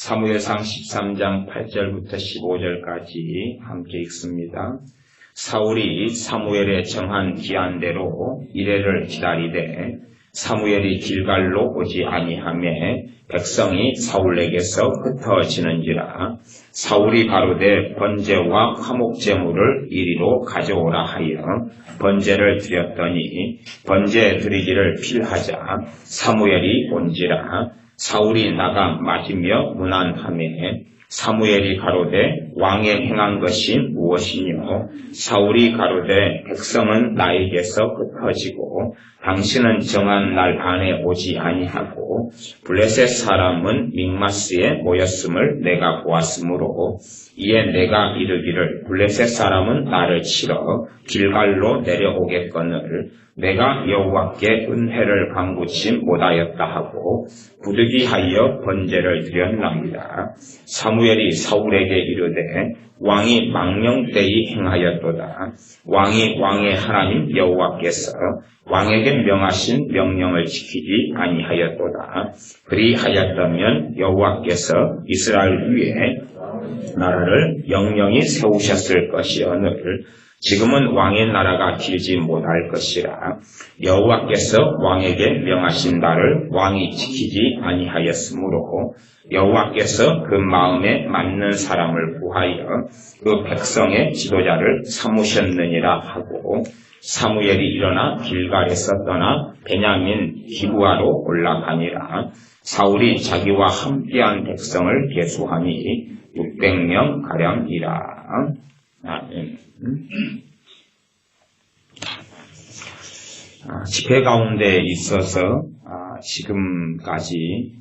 사무엘상 13장 8절부터 15절까지 함께 읽습니다. 사울이 사무엘의 정한 기한대로 이레를 기다리되 사무엘이 길갈로 오지 아니하매 백성이 사울에게서 흩어지는지라. 사울이 가로되 번제와 화목제물을 이리로 가져오라 하여 번제를 드렸더니 번제 드리기를 필하자 사무엘이 온지라. 사울이 나가 맞으며 문안하매 사무엘이 가로되 왕의 행한 것이 무엇이뇨? 사울이 가로되 백성은 나에게서 흩어지고 당신은 정한 날 안에 오지 아니하고 블레셋 사람은 믹마스에 모였음을 내가 보았으므로 이에 내가 이르기를 블레셋 사람은 나를 치러 길갈로 내려오겠거늘 내가 여호와께 은혜를 간구치 못하였다 하고 부득이하여 번제를 드렸나이다. 사무엘이 사울에게 이르되 왕이 망령되이 행하였도다. 왕이 왕의 하나님 여호와께서 왕에게 명하신 명령을 지키지 아니하였도다. 그리하였다면 여호와께서 이스라엘 위에 나라를 영영히 세우셨을 것이오늘 지금은 왕의 나라가 길지 못할 것이라. 여호와께서 왕에게 명하신 바를 왕이 지키지 아니하였으므로 여호와께서 그 마음에 맞는 사람을 구하여 그 백성의 지도자를 삼으셨느니라 하고 사무엘이 일어나 길갈에서 떠나 베냐민 기브아로 올라가니라. 사울이 자기와 함께한 백성을 계수하니 600명 가량이라. 아멘. 집회 가운데 있어서 지금까지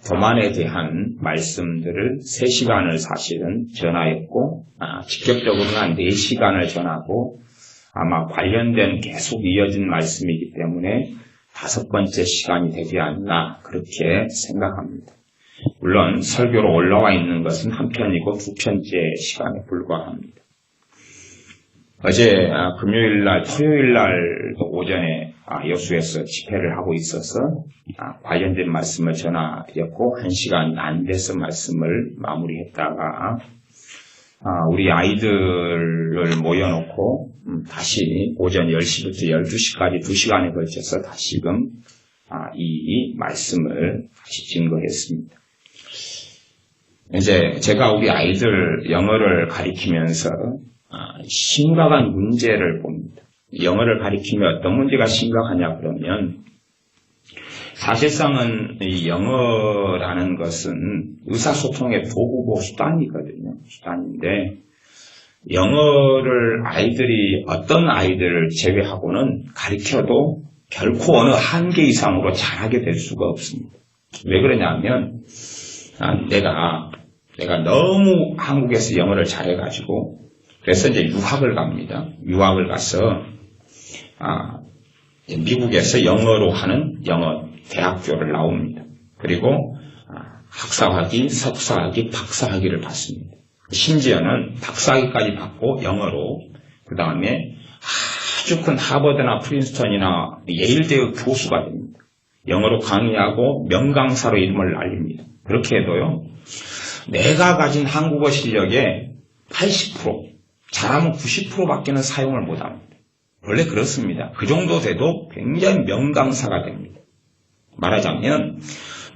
도만에 대한 말씀들을 3시간을 사실은 전하였고 직접적으로는 한 4시간을 전하고 아마 관련된 계속 이어진 말씀이기 때문에 5번째 시간이 되지 않나 그렇게 생각합니다. 물론 설교로 올라와 있는 것은 한 편이고 2편째 시간에 불과합니다. 어제 금요일날, 토요일날도 오전에 여수에서 집회를 하고 있어서 관련된 말씀을 전하였고 1시간 안 돼서 말씀을 마무리했다가 우리 아이들을 모여놓고 다시 오전 10시부터 12시까지 2시간에 걸쳐서 다시금 이 말씀을 다시 증거했습니다. 이제 제가 우리 아이들 영어를 가리키면서 심각한 문제를 봅니다. 영어를 가리키면 어떤 문제가 심각하냐 그러면 사실상은 이 영어라는 것은 의사소통의 도구고 수단이거든요. 수단인데 영어를 아이들이 어떤 아이들을 제외하고는 가리켜도 결코 어느 한계 이상으로 잘하게 될 수가 없습니다. 왜 그러냐면 내가 너무 한국에서 영어를 잘해가지고 그래서 이제 유학을 갑니다. 유학을 가서 미국에서 영어로 하는 영어 대학교를 나옵니다. 그리고 학사학위, 석사학위, 박사학위를 받습니다. 심지어는 박사학위까지 받고 영어로 그 다음에 아주 큰 하버드나 프린스턴이나 예일대의 교수가 됩니다. 영어로 강의하고 명강사로 이름을 날립니다. 그렇게 해도요. 내가 가진 한국어 실력의 80%, 잘하면 90%밖에는 사용을 못합니다. 원래 그렇습니다. 그 정도 돼도 굉장히 명강사가 됩니다. 말하자면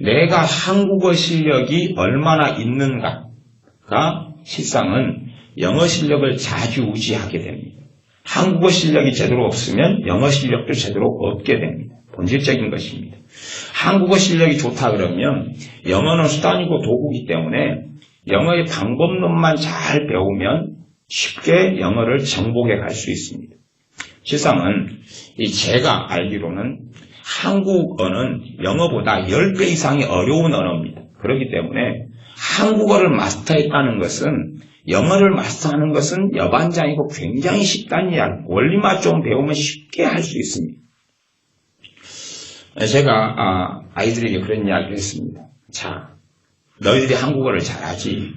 내가 한국어 실력이 얼마나 있는가가 실상은 영어 실력을 좌지우지하게 됩니다. 한국어 실력이 제대로 없으면 영어 실력도 제대로 없게 됩니다. 본질적인 것입니다. 한국어 실력이 좋다 그러면 영어는 수단이고 도구이기 때문에 영어의 방법론만 잘 배우면 쉽게 영어를 정복해 갈 수 있습니다. 실상은 제가 알기로는 한국어는 영어보다 10배 이상이 어려운 언어입니다. 그렇기 때문에 한국어를 마스터했다는 것은 영어를 마스터하는 것은 여반장이고 굉장히 쉽다는 이야기. 원리만 좀 배우면 쉽게 할 수 있습니다. 제가 아이들에게 그런 이야기를 했습니다. 자, 너희들이 한국어를 잘하지.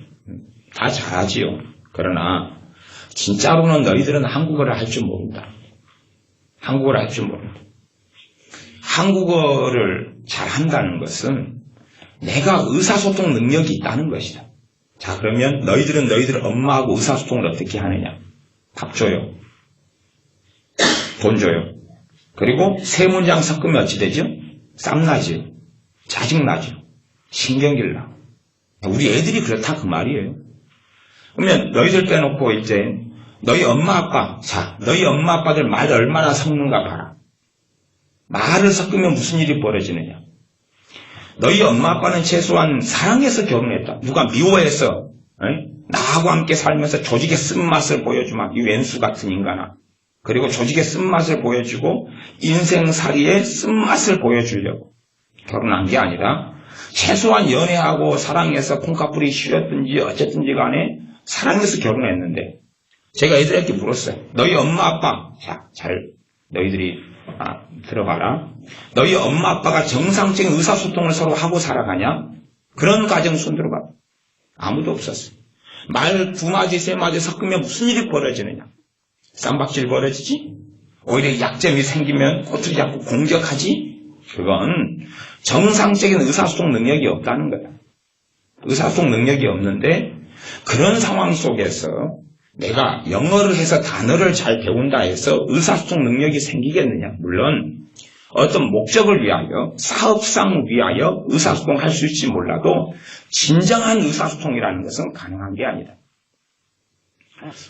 다 잘하지요. 그러나 진짜로는 너희들은 한국어를 할 줄 모른다. 한국어를 할 줄 모른다. 한국어를 잘한다는 것은 내가 의사소통 능력이 있다는 것이다. 자, 그러면 너희들은 너희들 엄마하고 의사소통을 어떻게 하느냐? 밥 줘요. 돈 줘요. 그리고 세 문장 섞으면 어찌 되죠? 쌈나죠. 짜증나죠. 신경질 나. 우리 애들이 그렇다 그 말이에요. 그러면 너희들 빼놓고 이제 너희 엄마 아빠, 자, 너희 엄마 아빠들 말 얼마나 섞는가 봐라. 말을 섞으면 무슨 일이 벌어지느냐. 너희 엄마 아빠는 최소한 사랑해서 결혼했다. 누가 미워해서 나하고 함께 살면서 조직의 쓴맛을 보여주마. 이 왼수 같은 인간아. 그리고 조직의 쓴맛을 보여주고 인생살이의 쓴맛을 보여주려고 결혼한 게 아니라 최소한 연애하고 사랑해서 콩깍불이 쉬었든지 어쨌든지 간에 사랑해서 결혼했는데 제가 애들에게 물었어요. 너희 엄마 아빠, 자, 너희들이 들어봐라. 너희 엄마 아빠가 정상적인 의사소통을 서로 하고 살아가냐? 그런 가정 손 들어봐. 아무도 없었어요. 말 두 마디 세 마디 섞으면 무슨 일이 벌어지느냐? 쌈박질 벌어지지? 오히려 약점이 생기면 꼬투리 잡고 공격하지? 그건 정상적인 의사소통 능력이 없다는 거야. 의사소통 능력이 없는데 그런 상황 속에서 내가 영어를 해서 단어를 잘 배운다 해서 의사소통 능력이 생기겠느냐? 물론 어떤 목적을 위하여, 사업상 위하여 의사소통할 수 있을지 몰라도 진정한 의사소통이라는 것은 가능한 게 아니다.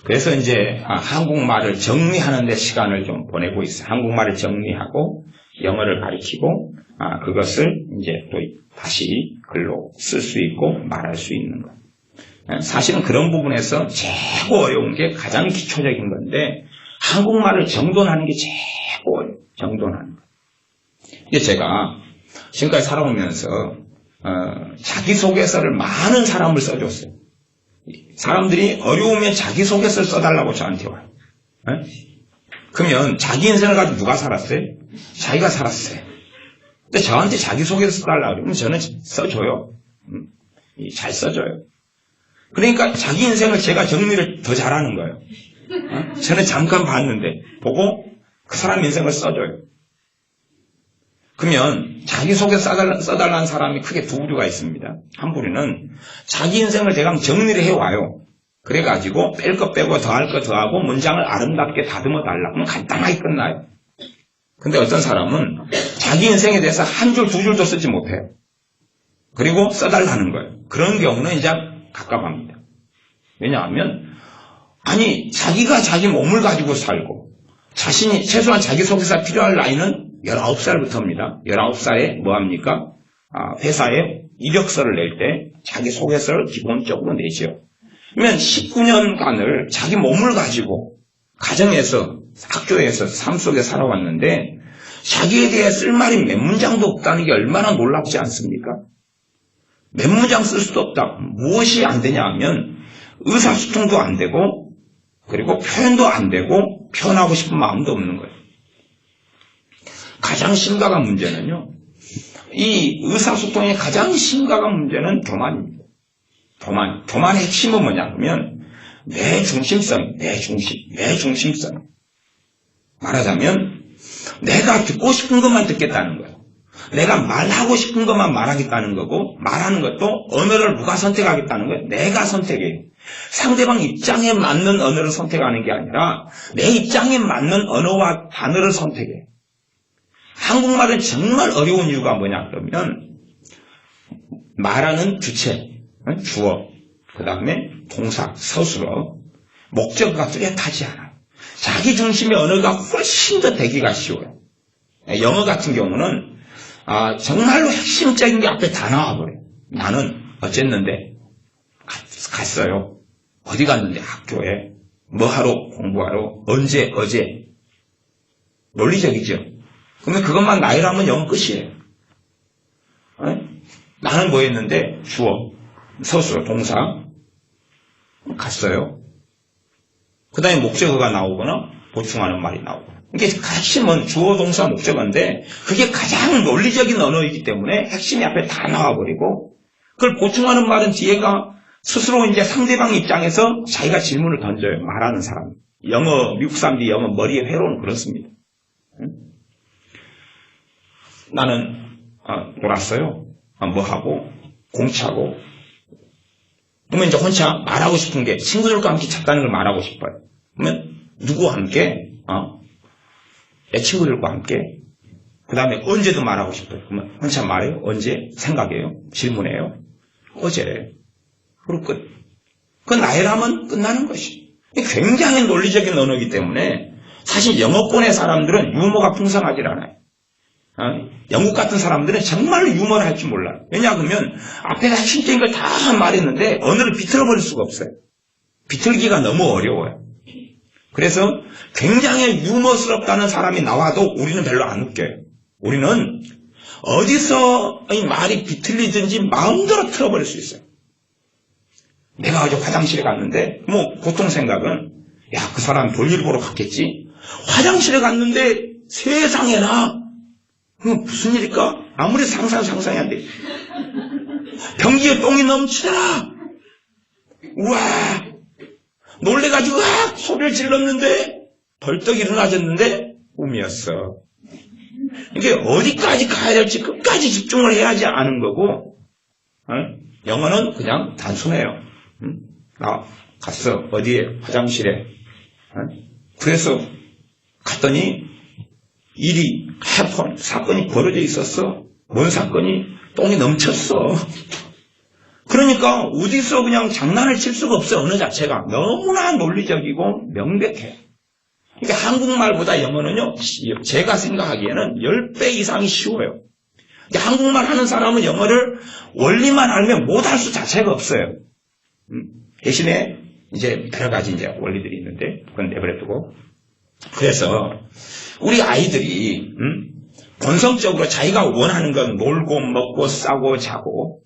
그래서 이제 한국말을 정리하는 데 시간을 좀 보내고 있어요. 한국말을 정리하고 영어를 가르치고 그것을 이제 또 다시 글로 쓸 수 있고 말할 수 있는 것. 사실은 그런 부분에서 최고 어려운 게 가장 기초적인 건데 한국말을 정돈하는 게 최고 어려워요. 정돈하는 것. 이게 제가 지금까지 살아오면서 자기소개서를 많은 사람을 써줬어요. 사람들이 어려우면 자기소개서를 써달라고 저한테 와요. 그러면 자기 인생을 가지고 누가 살았어요? 자기가 살았어요. 근데 저한테 자기소개서 써달라고 그러면 저는 써줘요. 잘 써줘요. 그러니까 자기 인생을 제가 정리를 더 잘하는 거예요. 저는 잠깐 봤는데 보고 그 사람 인생을 써줘요. 그러면 자기소개서 써달라는 사람이 크게 두 부류가 있습니다. 한 부류는 자기 인생을 대강 정리를 해와요. 그래가지고 뺄 거 빼고 더할 거 더하고 문장을 아름답게 다듬어 달라. 그럼 간단하게 끝나요. 근데 어떤 사람은 자기 인생에 대해서 한 줄 두 줄도 쓰지 못해요. 그리고 써달라는 거예요. 그런 경우는 이제 갑갑합니다. 왜냐하면 자기가 자기 몸을 가지고 살고 자신이 최소한 자기소개서 필요할 나이는 19살부터입니다. 19살에 뭐합니까? 회사에 이력서를 낼 때 자기소개서를 기본적으로 내죠. 그러면 19년간을 자기 몸을 가지고 가정에서 학교에서 삶 속에 살아왔는데 자기에 대해 쓸 말이 몇 문장도 없다는 게 얼마나 놀랍지 않습니까? 몇 문장 쓸 수도 없다. 무엇이 안 되냐 하면 의사소통도 안 되고 그리고 표현도 안 되고 표현하고 싶은 마음도 없는 거예요. 가장 심각한 문제는요. 이 의사소통의 가장 심각한 문제는 교만입니다. 교만의 핵심은 뭐냐 하면 내 중심성. 말하자면 내가 듣고 싶은 것만 듣겠다는 거예요. 내가 말하고 싶은 것만 말하겠다는 거고 말하는 것도 언어를 누가 선택하겠다는 거예요. 내가 선택해요. 상대방 입장에 맞는 언어를 선택하는 게 아니라 내 입장에 맞는 언어와 단어를 선택해요. 한국말은 정말 어려운 이유가 뭐냐 그러면 말하는 주체, 주어, 그 다음에 동사, 서술어, 목적어가 뚜렷하지 않아요. 자기 중심의 언어가 훨씬 더 되기가 쉬워요. 영어 같은 경우는 정말로 핵심적인 게 앞에 다 나와버려요. 나는 어쨌는데 갔어요. 어디 갔는데 학교에 뭐 하러 공부하러 언제 어제 논리적이죠. 그러면 그것만 나열하면 영어 끝이에요. 나는 뭐 했는데 주어, 서술어, 동사 갔어요. 그 다음에 목적어가 나오거나 보충하는 말이 나오거나. 이게 핵심은 주어, 동사, 목적어인데 그게 가장 논리적인 언어이기 때문에 핵심이 앞에 다 나와버리고 그걸 보충하는 말은 뒤에가 스스로 이제 상대방 입장에서 자기가 질문을 던져요. 말하는 사람. 미국 사람들이 영어 머리에 회로는 그렇습니다. 나는 놀았어요. 뭐 하고 공차고, 그러면 이제 혼자 말하고 싶은 게 친구들과 함께 잤다는 걸 말하고 싶어요. 그러면 누구와 함께? 내 친구들과 함께. 그 다음에 언제도 말하고 싶어요. 그러면 혼자 말해요? 언제? 생각해요? 질문해요? 어제. 그리고 끝. 그 나이라면 끝나는 것이. 굉장히 논리적인 언어이기 때문에 사실 영어권의 사람들은 유머가 풍성하지 않아요. 영국 같은 사람들은 정말로 유머를 할 줄 몰라요. 왜냐하면 앞에서 핵심적인 걸 다 말했는데 언어를 비틀어버릴 수가 없어요. 비틀기가 너무 어려워요. 그래서 굉장히 유머스럽다는 사람이 나와도 우리는 별로 안 웃겨요. 우리는 어디서 이 말이 비틀리든지 마음대로 틀어버릴 수 있어요. 내가 어제 화장실에 갔는데 보통 생각은 그 사람 볼일 보러 갔겠지. 화장실에 갔는데 세상에나 무슨 일일까? 아무리 상상이 안 돼. 변기에 똥이 넘치더라. 우와, 놀래가지고 소리를 질렀는데 벌떡 일어나졌는데 꿈이었어. 이게 어디까지 가야 될지 끝까지 집중을 해야지 아는 거고, 영어는 그냥 단순해요. 나 갔어. 어디에? 화장실에. 그래서 갔더니 일이 사건이 벌어져 있었어. 뭔 사건이? 똥이 넘쳤어. 그러니까 어디서 그냥 장난을 칠 수가 없어요. 언어 자체가 너무나 논리적이고 명백해. 그러니까 한국말보다 영어는요, 제가 생각하기에는 10배 이상이 쉬워요. 한국말 하는 사람은 영어를 원리만 알면 못할 수 자체가 없어요. 대신에 이제 여러 가지 이제 원리들이 있는데 그건 내버려두고. 그래서 우리 아이들이 본성적으로 자기가 원하는 건 놀고 먹고 싸고 자고,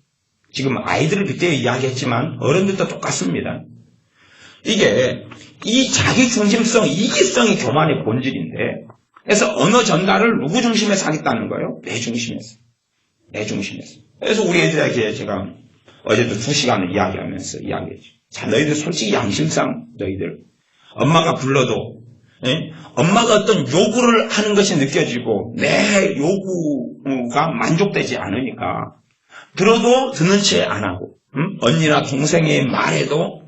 지금 아이들을 그때 이야기했지만 어른들도 똑같습니다. 이게 이 자기중심성, 이기성이 교만의 본질인데, 그래서 언어 전달을 누구 중심에서 하겠다는 거예요? 내 중심에서. 그래서 우리 애들에게 제가 어제도 2시간을 이야기하면서 이야기했죠. 자, 너희들 솔직히 양심상 너희들 엄마가 불러도 엄마가 어떤 요구를 하는 것이 느껴지고 내 요구가 만족되지 않으니까 들어도 듣는 채 안 하고, 언니나 동생의 말에도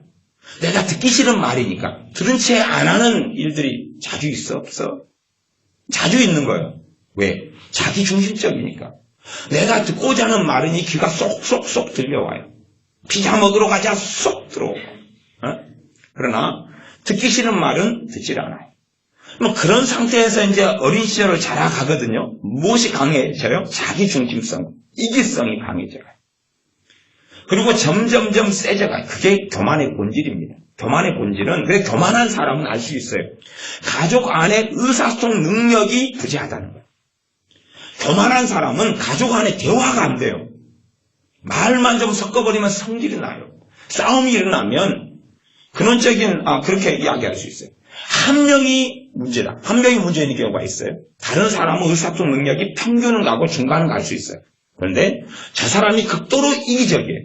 내가 듣기 싫은 말이니까 들은 채 안 하는 일들이 자주 있어, 없어? 자주 있는 거예요. 왜? 자기 중심적이니까. 내가 듣고자 하는 말이니 귀가 쏙쏙쏙 들려와요. 피자 먹으러 가자 쏙 들어오고. 그러나 듣기 싫은 말은 듣질 않아요. 그런 상태에서 이제 어린 시절을 자라가거든요. 무엇이 강해져요? 자기 중심성, 이기성이 강해져요. 그리고 점점점 세져가요. 그게 교만의 본질입니다. 교만의 본질은, 그래 교만한 사람은 알 수 있어요. 가족 안에 의사소통 능력이 부재하다는 거예요. 교만한 사람은 가족 안에 대화가 안 돼요. 말만 좀 섞어버리면 성질이 나요. 싸움이 일어나면 근원적인, 그렇게 이야기할 수 있어요. 한 명이 문제다. 한 명이 문제 있는 경우가 있어요. 다른 사람은 의사소통 능력이 평균은 가고 중간은 갈 수 있어요. 그런데 저 사람이 극도로 이기적이에요.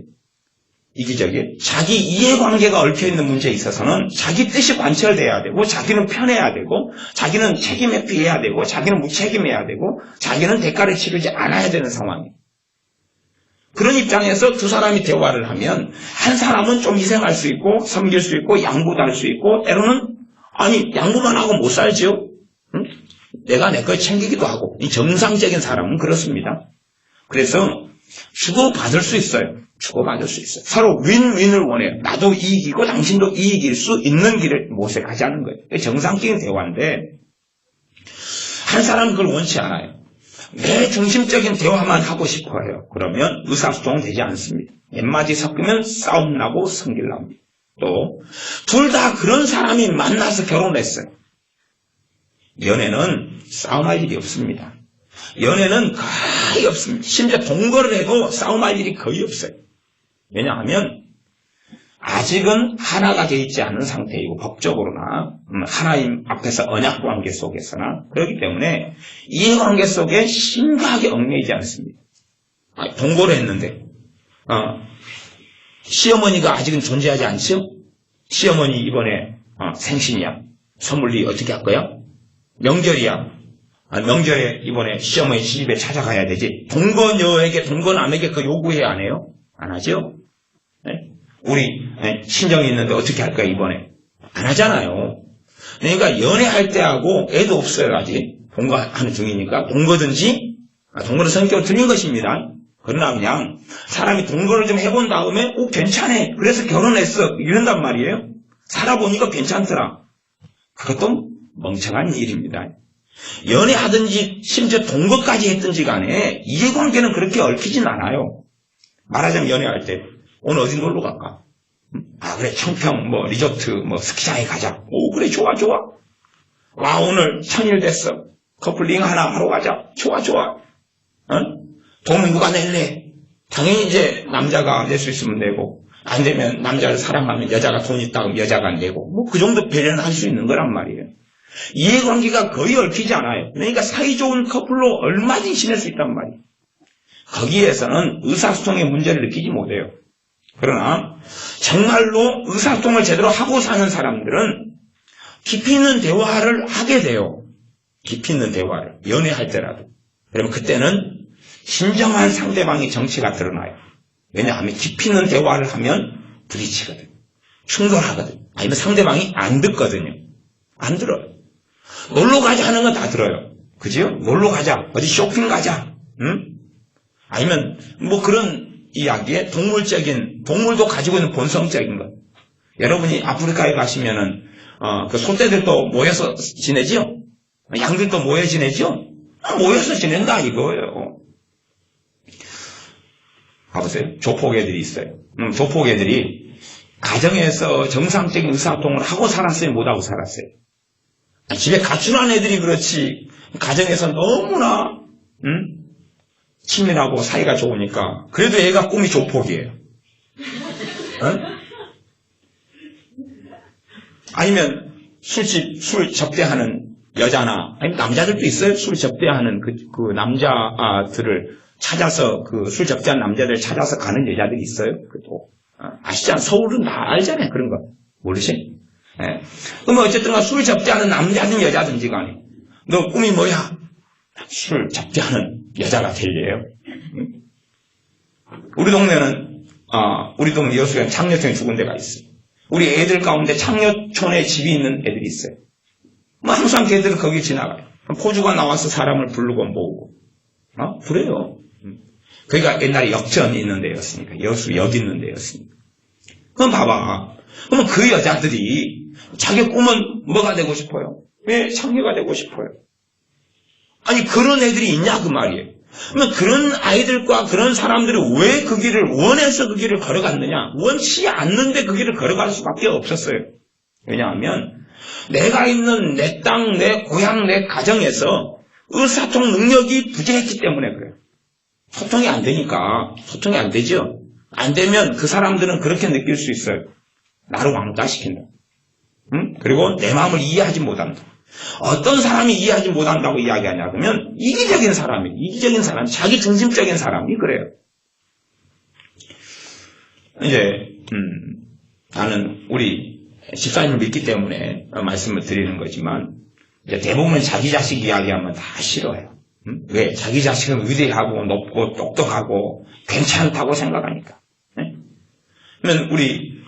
자기 이해관계가 얽혀있는 문제에 있어서는 자기 뜻이 관철돼야 되고, 자기는 편해야 되고, 자기는 책임 회피해야 되고, 자기는 무책임해야 되고, 자기는 대가를 치르지 않아야 되는 상황이에요. 그런 입장에서 두 사람이 대화를 하면 한 사람은 좀 희생할 수 있고 섬길 수 있고 양보도 할 수 있고, 때로는 양보만 하고 못 살지요. 내가 내 걸 챙기기도 하고. 이 정상적인 사람은 그렇습니다. 그래서 주고받을 수 있어요. 서로 윈윈을 원해요. 나도 이익이고 당신도 이익일 수 있는 길을 모색하자는 거예요. 정상적인 대화인데 한 사람은 그걸 원치 않아요. 내 중심적인 대화만 하고 싶어요. 그러면 의사소통은 되지 않습니다. 몇 마디 섞으면 싸움 나고 성질 납니다. 또 둘 다 그런 사람이 만나서 결혼했어요. 연애는 싸움할 일이 없습니다. 연애는 거의 없습니다. 심지어 동거를 해도 싸움할 일이 거의 없어요. 왜냐하면 아직은 하나가 되어 있지 않은 상태이고, 법적으로나 하나님 앞에서 언약관계 속에서나 그렇기 때문에 이해관계 속에 심각하게 얽매이지 않습니다. 동거를 했는데 시어머니가 아직은 존재하지 않죠? 시어머니 이번에 생신이야. 선물리 어떻게 할 거야? 명절이야. 명절에 이번에 시어머니 집에 찾아가야 되지. 동거녀에게 동거남에게 그 요구해야 안 해요? 안 하죠? 네? 우리 친정이 있는데 어떻게 할까 이번에? 안 하잖아요. 그러니까 연애할 때하고 애도 없어요 아직. 동거하는 중이니까 동거든지 동거는 성격을 틀린 것입니다. 그러나 그냥 사람이 동거를 좀 해본 다음에 괜찮아. 그래서 결혼했어. 이런단 말이에요. 살아보니까 괜찮더라. 그것도 멍청한 일입니다. 연애하든지 심지어 동거까지 했든지 간에 이해관계는 그렇게 얽히진 않아요. 말하자면 연애할 때 오늘 어디 놀러 갈까? 그래 청평 리조트 스키장에 가자. 오 그래 좋아. 와 오늘 천일 됐어. 커플링 하나 하러 가자. 좋아. 돈은 누가 낼래? 당연히 이제 남자가 낼 수 있으면 내고 안 되면 남자를 사랑하면 여자가 돈 있다고 여자가 내고 그 정도 배려는 할 수 있는 거란 말이에요. 이해관계가 거의 얽히지 않아요. 그러니까 사이좋은 커플로 얼마든지 지낼 수 있단 말이에요. 거기에서는 의사소통의 문제를 느끼지 못해요. 그러나 정말로 의사소통을 제대로 하고 사는 사람들은 깊이 있는 대화를 하게 돼요. 깊이 있는 대화를 연애할 때라도. 그러면 그때는 진정한 상대방의 정체가 드러나요. 왜냐하면 깊이 있는 대화를 하면 부딪히거든. 충돌하거든. 아니면 상대방이 안 듣거든요. 안 들어요. 놀러 가자 하는 건 다 들어요. 그죠? 놀러 가자. 어디 쇼핑 가자. 응? 아니면 그런 이야기에 동물도 가지고 있는 본성적인 것. 여러분이 아프리카에 가시면은 그 소떼들도 모여서 지내지요? 양들도 모여 지내지요? 모여서 지낸다 이거예요. 가보세요. 조폭애들이 있어요. 조폭애들이 가정에서 정상적인 의사소통을 하고 살았어요? 못하고 살았어요? 집에 가출한 애들이 그렇지 가정에서 너무나 친밀하고 사이가 좋으니까 그래도 애가 꿈이 조폭이에요. 아니면 술 접대하는 여자나 아니면 남자들도 있어요. 술 접대하는 그 남자들을 찾아서 술 접대한 남자들 찾아서 가는 여자들이 있어요. 그것도 아시잖아요. 서울은 다 알잖아요. 그런 거 모르시? 네. 그러면 어쨌든 술 접대하는 남자든 여자든지 간에 너 꿈이 뭐야? 술 접대하는 여자가 될래요. 우리 동네는 우리 동네 여수에 창녀촌이 두 군데가 있어요. 우리 애들 가운데 창녀촌에 집이 있는 애들이 있어요. 항상 걔들은 거기 지나가요. 포주가 나와서 사람을 부르고 모으고 그래요. 거기가 옛날에 역전이 있는 데였으니까 여수역 있는 데였으니까. 그럼 봐봐. 그러면 그 여자들이 자기 꿈은 뭐가 되고 싶어요? 왜 창녀가 되고 싶어요? 아니 그런 애들이 있냐 그 말이에요. 그러면 그런 아이들과 그런 사람들이 왜 그 길을 원해서 그 길을 걸어갔느냐? 원치 않는데 그 길을 걸어갈 수밖에 없었어요. 왜냐하면 내가 있는 내 땅, 내 고향, 내 가정에서 의사소통 능력이 부재했기 때문에 그래요. 소통이 안 되니까 소통이 안 되죠. 안 되면 그 사람들은 그렇게 느낄 수 있어요. 나를 왕따시킨다. 그리고 내 마음을 이해하지 못한다. 어떤 사람이 이해하지 못한다고 이야기하냐 그러면 이기적인 사람, 자기 중심적인 사람이 그래요. 이제 나는 우리 집사님을 믿기 때문에 말씀을 드리는 거지만 이제 대부분 자기 자식 이야기하면 다 싫어해요. 왜? 자기 자식은 위대하고 높고 똑똑하고 괜찮다고 생각하니까. 네? 그러면 우리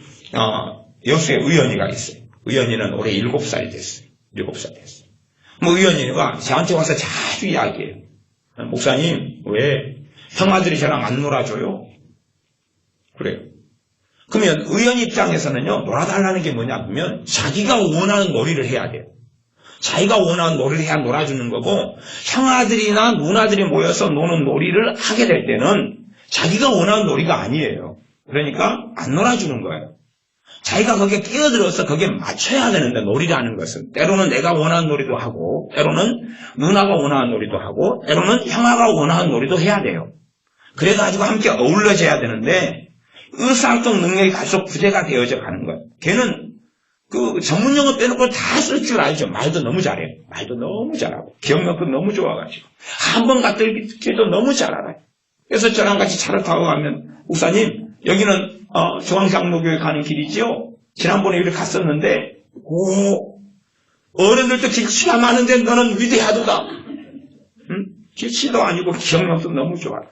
여수에 의연이가 있어요. 의연이는 올해 7살이 됐어요. 7살 됐어요. 의연이가 저한테 와서 자주 이야기해요. 목사님, 왜 형아들이 저랑 안 놀아줘요? 그래요. 그러면 의연 입장에서는요, 놀아달라는 게 뭐냐 그러면 자기가 원하는 놀이를 해야 돼요. 자기가 원하는 놀이를 해야 놀아주는 거고, 형아들이나 누나들이 모여서 노는 놀이를 하게 될 때는 자기가 원하는 놀이가 아니에요. 그러니까 안 놀아주는 거예요. 자기가 거기에 끼어들어서 거기에 맞춰야 되는데, 놀이라는 것은 때로는 내가 원하는 놀이도 하고, 때로는 누나가 원하는 놀이도 하고, 때로는 형아가 원하는 놀이도 해야 돼요. 그래가지고 함께 어울려져야 되는데 의사소통 능력이 갈수록 부재가 되어져 가는 거예요. 걔는 그 전문용어 빼놓고 다 쓸 줄 알죠. 말도 너무 잘해요. 말도 너무 잘하고 기억력도 너무 좋아가지고 한 번 갔더니도 너무 잘 알아요. 그래서 저랑 같이 차를 타고 가면 목사님 여기는 중앙장로교회 가는 길이지요. 지난번에 여기 갔었는데 어른들도 길치가 많은데 너는 위대하도다. 응? 길치도 아니고 기억력도 너무 좋아요.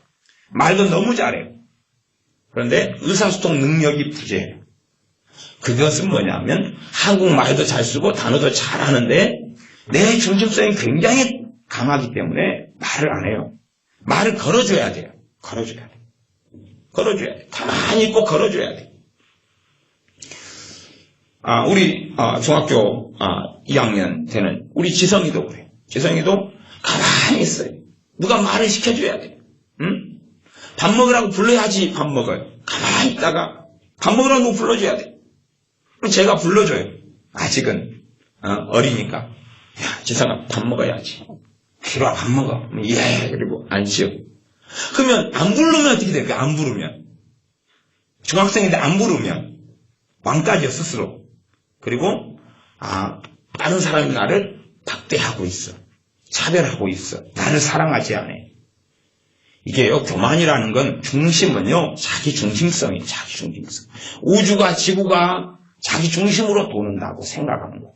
말도 너무 잘해요. 그런데 의사소통 능력이 부재해요. 그것은 뭐냐면 한국말도 잘 쓰고 단어도 잘하는데 내 중심성이 굉장히 강하기 때문에 말을 안 해요. 말을 걸어줘야 돼요. 걸어줘야 돼. 걸어줘야 돼. 가만히 있고 걸어줘야 돼. 우리 중학교 2학년 되는 우리 지성이도 그래. 지성이도 가만히 있어요. 누가 말을 시켜줘야 돼. 응? 밥 먹으라고 불러야지 밥 먹어요. 가만히 있다가 밥 먹으라고 불러줘야 돼. 그럼 제가 불러줘요. 아직은 어리니까. 야, 지성아 밥 먹어야지. 이리 와 밥 먹어. 예. 그리고 앉죠. 그러면 안 부르면 어떻게 돼요? 안 부르면. 중학생인데 안 부르면 왕따죠 스스로. 그리고 다른 사람이 나를 박대하고 있어. 차별하고 있어. 나를 사랑하지 않아. 이게요, 교만이라는 건 중심은요, 자기 중심성이에요. 자기 중심성. 우주가 지구가 자기 중심으로 도는다고 생각하는 거예요.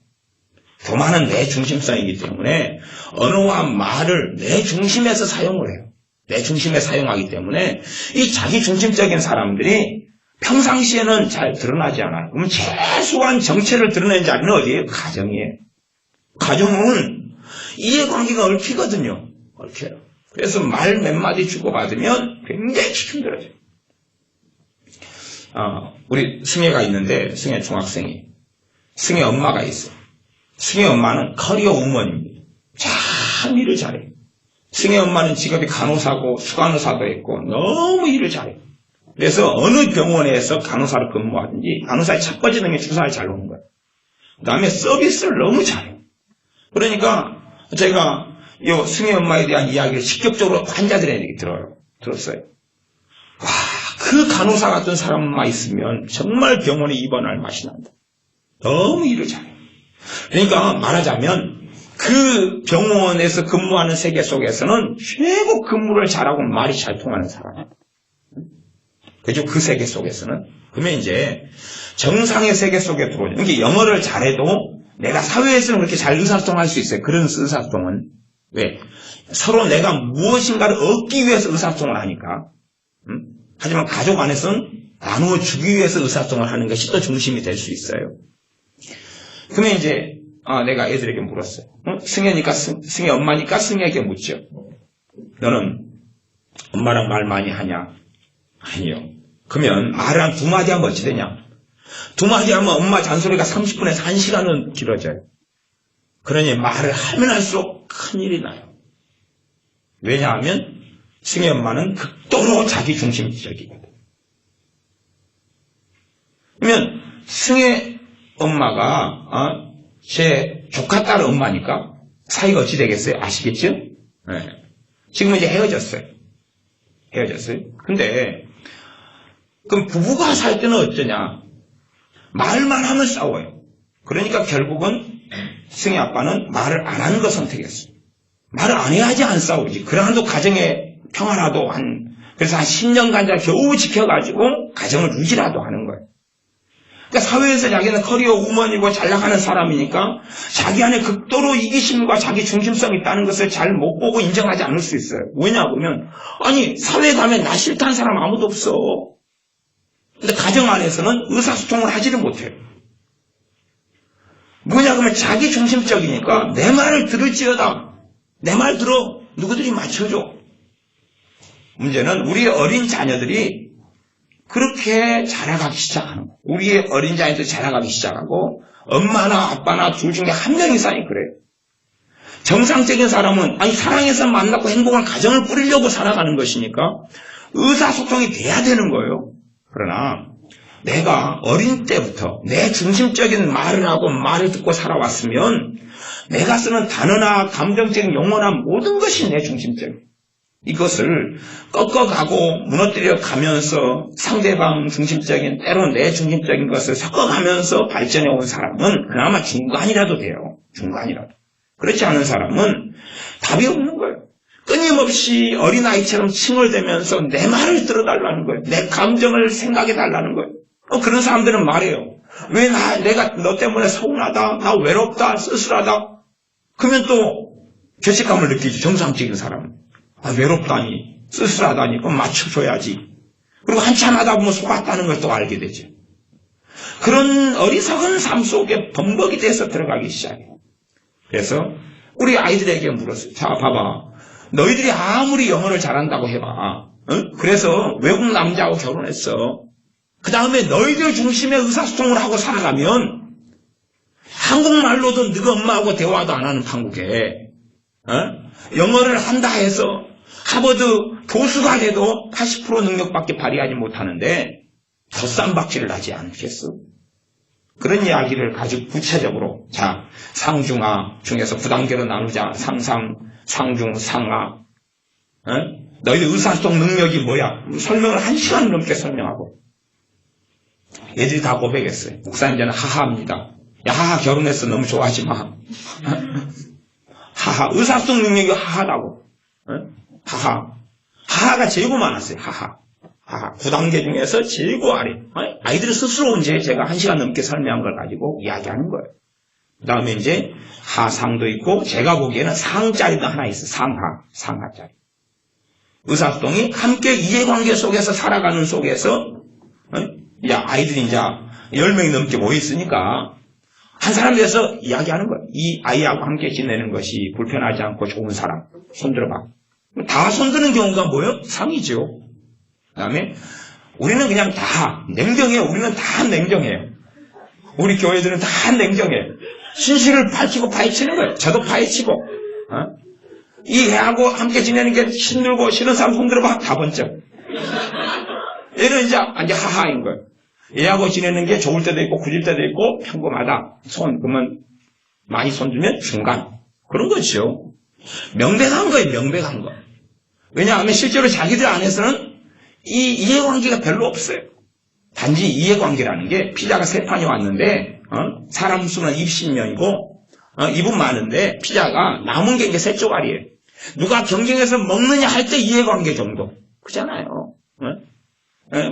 교만은 내 중심성이기 때문에 언어와 말을 내 중심에서 사용을 해요. 내 중심에 사용하기 때문에 이 자기 중심적인 사람들이 평상시에는 잘 드러나지 않아요. 그럼 최소한 정체를 드러낸 자리는 어디예요? 가정이에요. 가정은 이해관계가 얽히거든요. 얽혀요. 그래서 말 몇 마디 주고받으면 굉장히 힘들어져요. 우리 승혜가 있는데 승혜 중학생이 승혜 엄마가 있어요. 승혜 엄마는 커리어 우먼입니다. 참 일을 잘해요. 승혜 엄마는 직업이 간호사고 수간호사도 했고 너무 일을 잘해요. 그래서 어느 병원에서 간호사로 근무하든지 간호사의 첫 번째 등에 주사를 잘 놓는 거예요. 그 다음에 서비스를 너무 잘해요. 그러니까 제가 이 승혜 엄마에 대한 이야기를 직접적으로 환자들에게 들었어요. 와, 그 간호사 같은 사람만 있으면 정말 병원에 입원할 맛이 난다. 너무 일을 잘해요. 그러니까 말하자면 그 병원에서 근무하는 세계 속에서는 최고 근무를 잘하고 말이 잘 통하는 사람이에요. 그죠? 그 세계 속에서는. 그러면 이제 정상의 세계 속에 들어오죠. 이게 영어를 잘해도 내가 사회에서는 그렇게 잘 의사소통할 수 있어요. 그런 의사소통은. 왜? 서로 내가 무엇인가를 얻기 위해서 의사소통을 하니까. 하지만 가족 안에서는 나누어 주기 위해서 의사소통을 하는 것이 또 중심이 될 수 있어요. 그러면 이제 내가 애들에게 물었어요. 승혜니까 승혜 엄마니까 승혜에게 묻죠. 너는 엄마랑 말 많이 하냐? 아니요. 그러면 말을 한 2마디 하면 어찌 되냐? 2마디 하면 엄마 잔소리가 30분에서 1시간은 길어져요. 그러니 말을 하면 할수록 큰일이 나요. 왜냐하면 승혜 엄마는 극도로 자기 중심적이거든. 그러면 승혜 엄마가 제 조카 딸 엄마니까 사이가 어찌 되겠어요? 아시겠죠? 네. 지금 이제 헤어졌어요. 근데 그럼 부부가 살 때는 어쩌냐? 말만 하면 싸워요. 그러니까 결국은 승희 아빠는 말을 안 하는 거 선택했어요. 말을 안 해야지 안 싸우지. 그래도 가정의 평화라도 그래서 한 10년간 겨우 지켜가지고 가정을 유지라도 하는 거예요. 그러니까 사회에서 자기는 커리어 우먼이고 잘 나가는 사람이니까 자기 안에 극도로 이기심과 자기 중심성이 있다는 것을 잘 못 보고 인정하지 않을 수 있어요. 왜냐하면 아니 사회에 가면 나 싫다는 사람 아무도 없어. 근데 가정 안에서는 의사소통을 하지를 못해요. 뭐냐 그러면 자기 중심적이니까 내 말을 들을지어다. 내 말 들어. 누구들이 맞춰줘. 문제는 우리 어린 자녀들이 그렇게 자라가기 시작하는 거예요. 우리의 어린 자녀들이 자라가기 시작하고 엄마나 아빠나 둘 중에 한 명 이상이 그래요. 정상적인 사람은 사랑해서 만나고 행복한 가정을 꾸리려고 살아가는 것이니까 의사소통이 돼야 되는 거예요. 그러나 내가 어린 때부터 내 중심적인 말을 하고 말을 듣고 살아왔으면 내가 쓰는 단어나 감정적인 용어나 모든 것이 내 중심적이에요. 이것을 꺾어가고 무너뜨려 가면서 상대방 중심적인 때로 내 중심적인 것을 섞어가면서 발전해 온 사람은 그나마 중간이라도 돼요. 중간이라도. 그렇지 않은 사람은 답이 없는 거예요. 끊임없이 어린아이처럼 칭얼대면서 내 말을 들어달라는 거예요. 내 감정을 생각해달라는 거예요. 그런 사람들은 말해요. 왜 내가 너 때문에 서운하다, 나 외롭다, 쓸쓸하다. 그러면 또 죄책감을 느끼지, 정상적인 사람은. 외롭다니, 쓸쓸하다니, 그럼 맞춰줘야지. 그리고 한참 하다 보면 속았다는 걸 또 알게 되죠. 그런 어리석은 삶 속에 범벅이 돼서 들어가기 시작해요. 그래서 우리 아이들에게 물었어요. 자, 봐봐. 너희들이 아무리 영어를 잘한다고 해봐. 응? 그래서 외국 남자하고 결혼했어. 그 다음에 너희들 중심의 의사소통을 하고 살아가면 한국말로도 너희 엄마하고 대화도 안 하는 판국에 영어를 한다 해서 하버드 교수가 돼도 80% 능력밖에 발휘하지 못하는데 덧삼박질을 하지 않겠어? 그런 이야기를 가지고 구체적으로 자 상중하 중에서 9단계로 나누자. 상상, 상중, 상하. 너희들 의사소통 능력이 뭐야? 설명을 1시간 넘게 설명하고 얘들이 다 고백했어요. 목사님 저는 하하입니다. 야 하하 결혼했어. 너무 좋아하지 마. 하하 의사소통 능력이 하하라고. 하하 하하가 제일 많았어요. 하하 9단계 중에서 제일 아래. 아이들이 스스로 이제 제가 1시간 넘게 설명한 걸 가지고 이야기하는 거예요. 그 다음에 이제 하상도 있고 제가 보기에는 상자리도 하나 있어요. 상하자리. 의사소통이 함께 이해관계 속에서 살아가는 속에서 아이들이 이제 10명이 넘게 모여있으니까 한 사람 돼서 이야기하는 거예요. 이 아이하고 함께 지내는 것이 불편하지 않고 좋은 사람. 손들어봐. 다 손드는 경우가 뭐예요? 상이죠. 그 다음에 우리는 그냥 다 냉정해요. 우리는 다 냉정해요. 우리 교회들은 다 냉정해요. 신실을 밝히고 파헤치는 거예요. 저도 파헤치고. 이 애하고 함께 지내는 게 힘들고 싫은 사람 손들어봐. 다 번쩍. 얘는 이제 하하인 거예요. 얘하고 지내는 게 좋을 때도 있고 굳을 때도 있고 평범하다. 그러면 많이 손들면 중간. 그런 거죠. 명백한 거예요. 명백한 거. 왜냐하면 실제로 자기들 안에서는 이 이해관계가 별로 없어요. 단지 이해관계라는 게 피자가 3판이 왔는데 사람 수는 20명이고 입은 많은데 피자가 남은 게 이제 3조각이에요. 누가 경쟁해서 먹느냐 할 때 이해관계 정도. 그렇잖아요.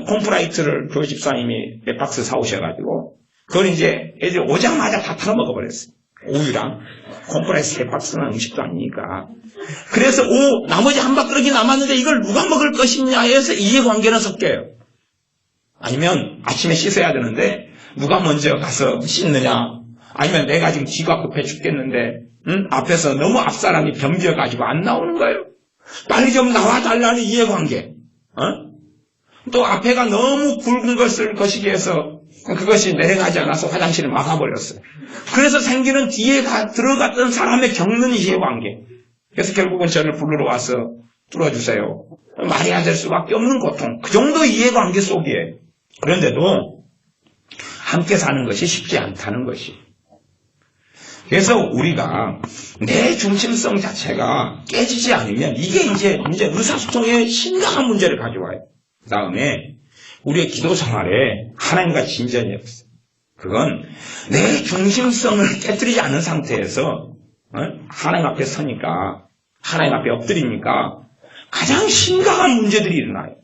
콤프라이트를 교회 집사님이 몇 박스 사오셔가지고 그걸 이제 애들이 오자마자 다 털어먹어버렸어요. 우유랑 콤프라이트 3박스는 음식도 아니니까. 그래서 나머지 한 밥그릇이 남았는데 이걸 누가 먹을 것이냐 해서 이해관계는 섞여요. 아니면 아침에 씻어야 되는데 누가 먼저 가서 씻느냐. 아니면 내가 지금 지가 급해 죽겠는데 앞에서 너무 앞사람이 병지어가지고 안 나오는 거예요. 빨리 좀 나와달라는 이해관계. 또 앞에가 너무 굵은 것을 거시기 위해서 그것이 내려가지 않아서 화장실을 막아버렸어요. 그래서 생기는 뒤에 들어갔던 사람의 겪는 이해관계. 그래서 결국은 저를 부르러 와서 뚫어주세요. 말이 안 될 수밖에 없는 고통. 그 정도 이해관계 속이에요. 그런데도 함께 사는 것이 쉽지 않다는 것이. 그래서 우리가 내 중심성 자체가 깨지지 않으면 이게 이제 의사소통의 심각한 문제를 가져와요. 그 다음에 우리의 기도 생활에 하나님과 진전이 없어요. 그건 내 중심성을 깨뜨리지 않은 상태에서 하나님 앞에 서니까 하나님 앞에 엎드리니까 가장 심각한 문제들이 일어나요.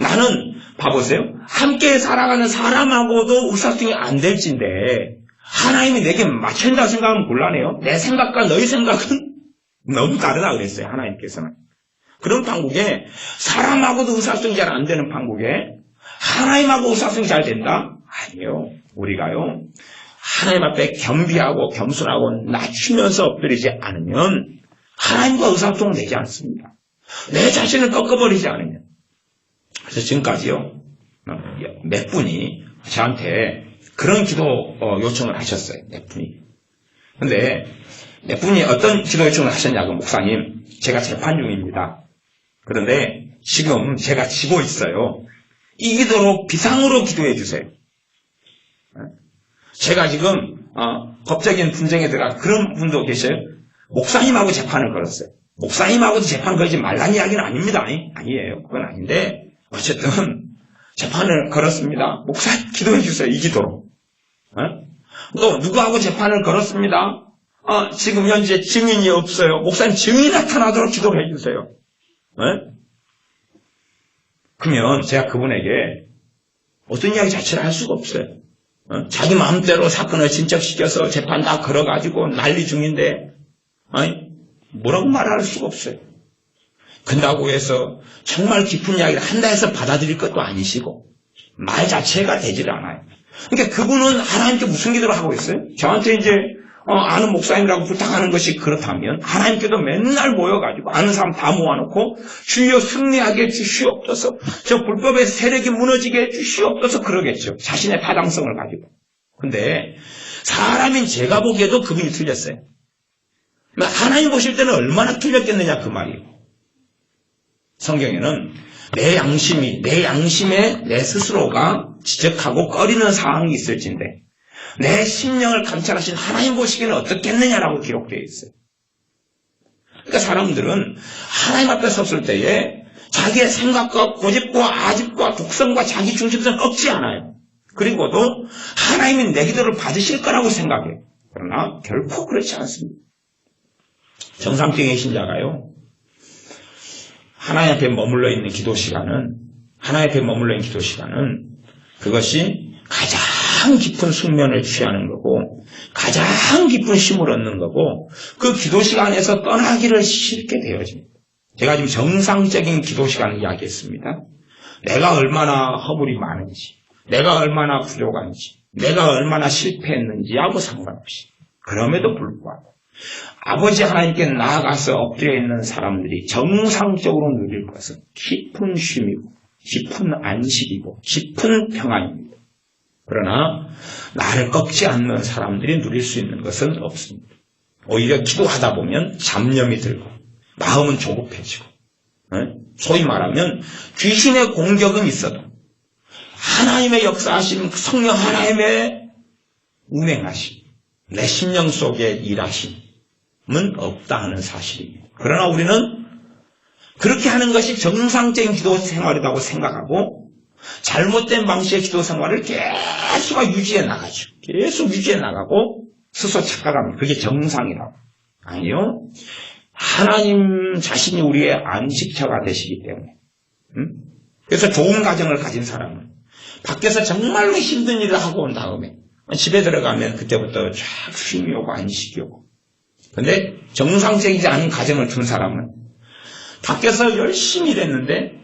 나는 봐보세요. 함께 살아가는 사람하고도 의사소통이 안 될진데 하나님이 내게 맞춘다 생각하면 곤란해요. 내 생각과 너희 생각은 너무 다르다 그랬어요. 하나님께서는. 그런 판국에 사람하고도 의사소통이 잘 안 되는 판국에 하나님하고 의사소통이 잘 된다? 아니에요. 우리가요. 하나님 앞에 겸비하고 겸손하고 낮추면서 엎드리지 않으면 하나님과 의사소통은 되지 않습니다. 내 자신을 꺾어버리지 않으면. 그래서 지금까지요. 몇 분이 저한테 그런 기도 요청을 하셨어요. 몇 분이. 근데 몇 분이 어떤 기도 요청을 하셨냐고. 목사님 제가 재판 중입니다. 그런데 지금 제가 지고 있어요. 이 기도로 비상으로 기도해 주세요. 제가 지금 법적인 분쟁에 들어가 그런 분도 계셔요. 목사님하고 재판을 걸었어요. 목사님하고도 재판 걸지 말라는 이야기는 아닙니다. 아니에요. 그건 아닌데 어쨌든 재판을 걸었습니다. 목사님 기도해 주세요. 이 기도로. 또 누구하고 재판을 걸었습니다. 지금 현재 증인이 없어요. 목사님 증인이 나타나도록 기도를 해주세요. 그러면 제가 그분에게 어떤 이야기 자체를 할 수가 없어요. 자기 마음대로 사건을 진척시켜서 재판 다 걸어가지고 난리 중인데 뭐라고 말할 수가 없어요. 근다고 해서 정말 깊은 이야기를 한다 해서 받아들일 것도 아니시고 말 자체가 되질 않아요. 그러니까 그분은 하나님께 무슨 기도를 하고 있어요? 저한테 이제 아는 목사님이라고 부탁하는 것이 그렇다면 하나님께도 맨날 모여가지고 아는 사람 다 모아놓고 주여 승리하게 해주시옵소서, 저 불법의 세력이 무너지게 해주시옵소서 그러겠죠. 자신의 타당성을 가지고. 근데 사람인 제가 보기에도 그분이 틀렸어요. 하나님 보실 때는 얼마나 틀렸겠느냐 그 말이에요. 성경에는 내 양심에 내 스스로가 지적하고 꺼리는 상황이 있을진데 내 심령을 감찰하신 하나님 보시기에는 어떻겠느냐라고 기록되어 있어요. 그러니까 사람들은 하나님 앞에 섰을 때에 자기의 생각과 고집과 아집과 독성과 자기 중심성을 꺾지 않아요. 그리고도 하나님이 내 기도를 받으실 거라고 생각해요. 그러나 결코 그렇지 않습니다. 정상적인 신자가요, 하나님 앞에 머물러 있는 기도 시간은 그것이 가장 깊은 숙면을 취하는 거고 가장 깊은 쉼을 얻는 거고 그 기도 시간에서 떠나기를 싫게 되어집니다. 제가 지금 정상적인 기도 시간을 이야기했습니다. 내가 얼마나 허물이 많은지, 내가 얼마나 부족한지, 내가 얼마나 실패했는지하고 상관없이 그럼에도 불구하고 아버지 하나님께 나아가서 엎드려 있는 사람들이 정상적으로 누릴 것은 깊은 쉼이고 깊은 안식이고 깊은 평안입니다. 그러나 나를 꺾지 않는 사람들이 누릴 수 있는 것은 없습니다. 오히려 기도하다 보면 잡념이 들고 마음은 조급해지고 소위 말하면 귀신의 공격은 있어도 하나님의 역사하심, 성령 하나님의 운행하심, 내 심령 속에 일하심은 없다 하는 사실입니다. 그러나 우리는 그렇게 하는 것이 정상적인 기도 생활이라고 생각하고 잘못된 방식의 기도 생활을 계속 유지해 나가죠. 계속 유지해 나가고 스스로 착각합니다. 그게 정상이라고. 아니요. 하나님 자신이 우리의 안식처가 되시기 때문에. 그래서 좋은 가정을 가진 사람은 밖에서 정말로 힘든 일을 하고 온 다음에 집에 들어가면 그때부터 쫙 쉼이 오고 안식이 오고. 근데 정상적이지 않은 가정을 둔 사람은 밖에서 열심히 일했는데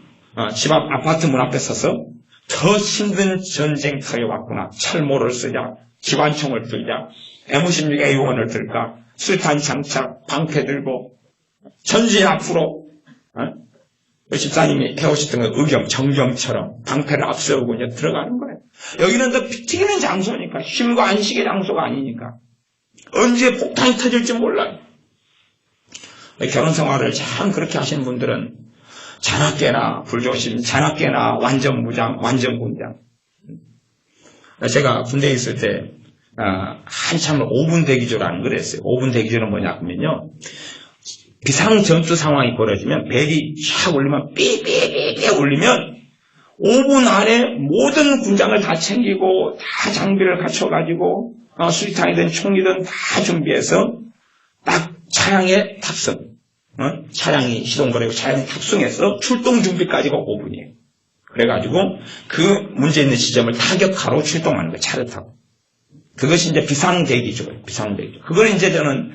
집 앞 아파트 문 앞에 서서 더 힘든 전쟁터에 왔구나. 철모를 쓰자, 기관총을 들자, M16A1을 들까, 수류탄 장착, 방패 들고 전진 앞으로 집사님이 해오셨던 그 의경, 정경처럼 방패를 앞세우고 이제 들어가는 거예요. 여기는 더 피 튀기는 장소니까, 쉼과 안식의 장소가 아니니까 언제 폭탄이 터질지 몰라요. 결혼 생활을 참 그렇게 하시는 분들은 자나깨나 불조심, 자나깨나 완전 무장, 완전 군장. 제가 군대에 있을 때 한참 5분 대기조라는 걸 했어요. 5분 대기조는 뭐냐 하면요, 비상전투 상황이 벌어지면 벨이 쫙 울리면 삐삐삐삐 울리면 5분 안에 모든 군장을 다 챙기고 다 장비를 갖춰가지고 수리탄이든 총이든 다 준비해서 딱 차량에 탑승, 차량이 시동거리고 차량이 탑승해서 출동 준비까지가 5분이에요. 그래가지고 그 문제 있는 지점을 타격하러 출동하는 거예요. 차를 타고. 그것이 이제 비상대기죠. 비상대기죠. 그걸 이제 저는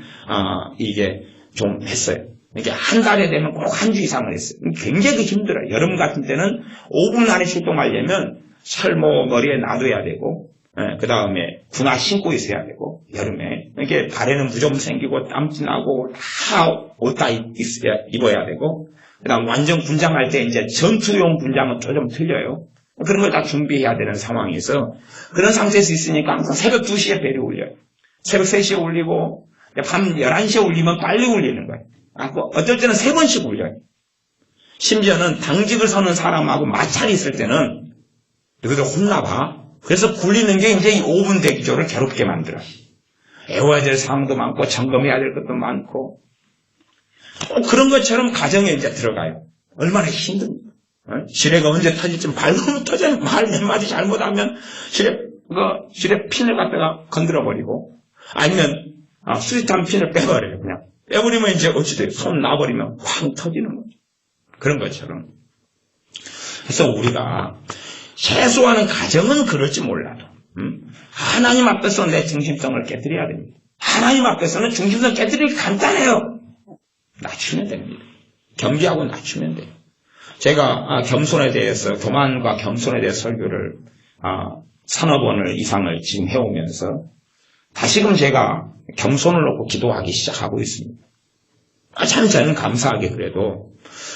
이게 좀 했어요. 이게 한 달에 되면 꼭 한 주 이상을 했어요. 굉장히 힘들어요. 여름 같은 때는 5분 안에 출동하려면 철모 머리에 놔둬야 되고, 그 다음에 군화 신고 있어야 되고, 여름에 이렇게 발에는 무좀 생기고 땀지 나고 다 옷 다 입어야 되고, 그 다음 완전 군장할 때 이제 전투용 군장은 좀 틀려요. 그런 걸 다 준비해야 되는 상황에서 그런 상태에서 있으니까 항상 새벽 2시에 벨이 울려요. 새벽 3시에 울리고 밤 11시에 울리면 빨리 울리는 거예요. 어떨 때는 3번씩 울려요. 심지어는 당직을 서는 사람하고 마찰이 있을 때는 너희들 혼나봐. 그래서 굴리는 게 이제 이 5분 대기조를 괴롭게 만들어요. 애워야 될 사항도 많고 점검해야 될 것도 많고 그런 것처럼 가정에 이제 들어가요. 얼마나 힘듭니까? 지뢰가 언제 터질지 밟으면 터져요. 말 몇 마디 잘못하면 지뢰 핀을 갖다가 건드려버리고 아니면 수리탄 핀을 빼버려요. 그냥 빼버리면 이제 어찌 돼요? 손 놔버리면 쾅 터지는 거죠. 그런 것처럼. 그래서 우리가 최소한은 가정은 그럴지 몰라도 하나님 앞에서 내 중심성을 깨뜨려야 됩니다. 하나님 앞에서는 중심성 깨뜨리기 간단해요. 낮추면 됩니다. 겸비하고 낮추면 돼요. 제가 겸손에 대해서, 교만과 겸손에 대해서 설교를 서너 번을 이상을 지금 해오면서 다시금 제가 겸손을 놓고 기도하기 시작하고 있습니다. 참 저는 감사하게 그래도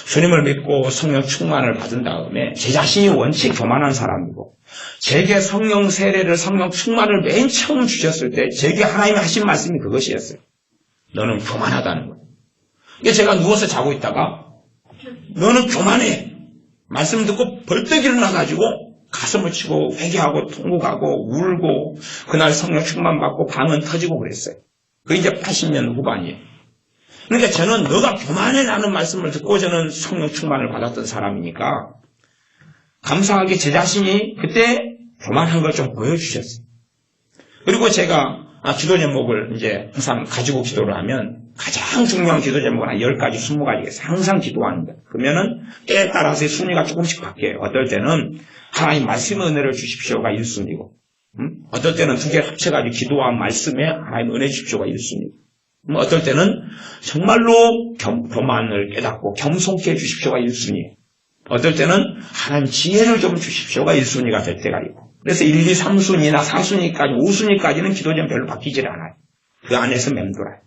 주님을 믿고 성령 충만을 받은 다음에 제 자신이 원체 교만한 사람이고 제게 성령 세례를, 성령 충만을 맨 처음 주셨을 때 제게 하나님이 하신 말씀이 그것이었어요. 너는 교만하다는 거예요. 이게 제가 누워서 자고 있다가 너는 교만해. 말씀 듣고 벌떡 일어나가지고 가슴을 치고 회개하고 통곡하고 울고 그날 성령 충만 받고 방언 터지고 그랬어요. 그게 이제 80년 후반이에요. 그러니까 저는 너가 교만해라는 말씀을 듣고 저는 성령 충만을 받았던 사람이니까 감사하게 제 자신이 그때 교만한 걸 좀 보여주셨어요. 그리고 제가 기도 제목을 이제 항상 가지고 기도를 하면 가장 중요한 기도 제목은 한 10가지, 20가지 있어요. 항상 기도합니다. 그러면은 때에 따라서 순위가 조금씩 바뀌어요. 어떨 때는 하나님 말씀의 은혜를 주십시오가 1순위고 어떨 때는 두 개를 합쳐가지고 기도와 말씀에 하나님 은혜 주십시오가 1순위고 어떨 때는 정말로 교만을 깨닫고 겸손케 해주십시오가 1순위. 어떨 때는 하나님 지혜를 좀 주십시오가 1순위가 될 때가 있고. 그래서 1, 2, 3순위나 4순위까지, 5순위까지는 기도는 별로 바뀌질 않아요. 그 안에서 맴돌아요.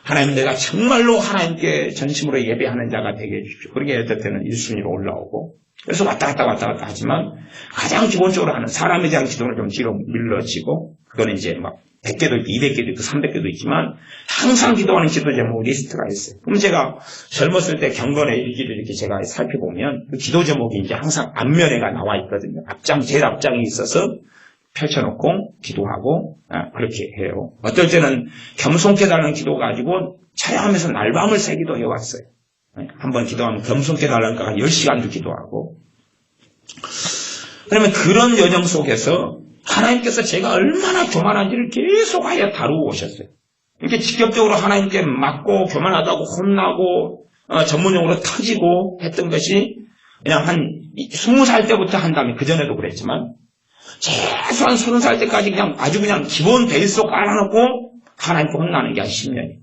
하나님 내가 정말로 하나님께 전심으로 예배하는 자가 되게 해주십시오. 그러게 어떨 때는 1순위로 올라오고. 그래서 왔다 갔다 하지만 가장 기본적으로 하는 사람에 대한 기도는 좀 뒤로 밀러지고 그거는 이제 막 100개도 있고 200개도 있고 300개도 있지만 항상 기도하는 기도 제목 리스트가 있어요. 그럼 제가 젊었을 때 경건의 일기를 이렇게 제가 살펴보면 그 기도 제목이 이제 항상 앞면에가 나와 있거든요. 제일 앞장에 있어서 펼쳐놓고 기도하고 그렇게 해요. 어떨 때는 겸손케 달라는 기도 가지고 차야하면서 날밤을 새기도 해왔어요. 한번 기도하면 겸손케 달라니까 10시간도 기도하고 그러면 그런 여정 속에서 하나님께서 제가 얼마나 교만한지를 계속하여 다루고 오셨어요. 이렇게 직접적으로 하나님께 맞고 교만하다고 혼나고 전문용어로 터지고 했던 것이 그냥 한 20살 때부터 한다면 그전에도 그랬지만 최소한 30살 때까지 그냥 아주 그냥 기본 베이스 깔아놓고 하나님께 혼나는 게 한 10년이에요.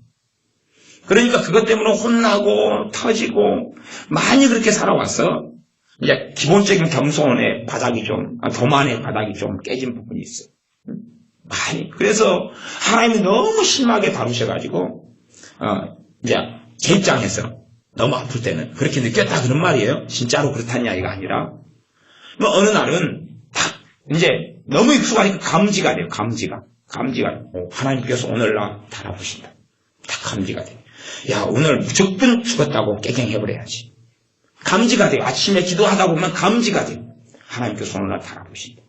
그러니까 그것 때문에 혼나고 터지고 많이 그렇게 살아왔어. 이제 기본적인 겸손의 바닥이 교만의 바닥이 좀 깨진 부분이 있어요. 많이. 그래서 하나님이 너무 심하게 다루셔가지고, 이제 제 입장에서 너무 아플 때는 그렇게 느꼈다 그런 말이에요. 진짜로 그렇다는 이야기가 아니라. 뭐 어느 날은 딱 이제 너무 익숙하니까 감지가 돼요. 감지가. 하나님께서 오늘 나 달아보신다. 딱 감지가 돼요. 야, 오늘 무조건 죽었다고 깨갱해버려야지. 감지가 돼요. 아침에 기도하다 보면 감지가 돼요. 하나님께서 오늘 날 달아보신다.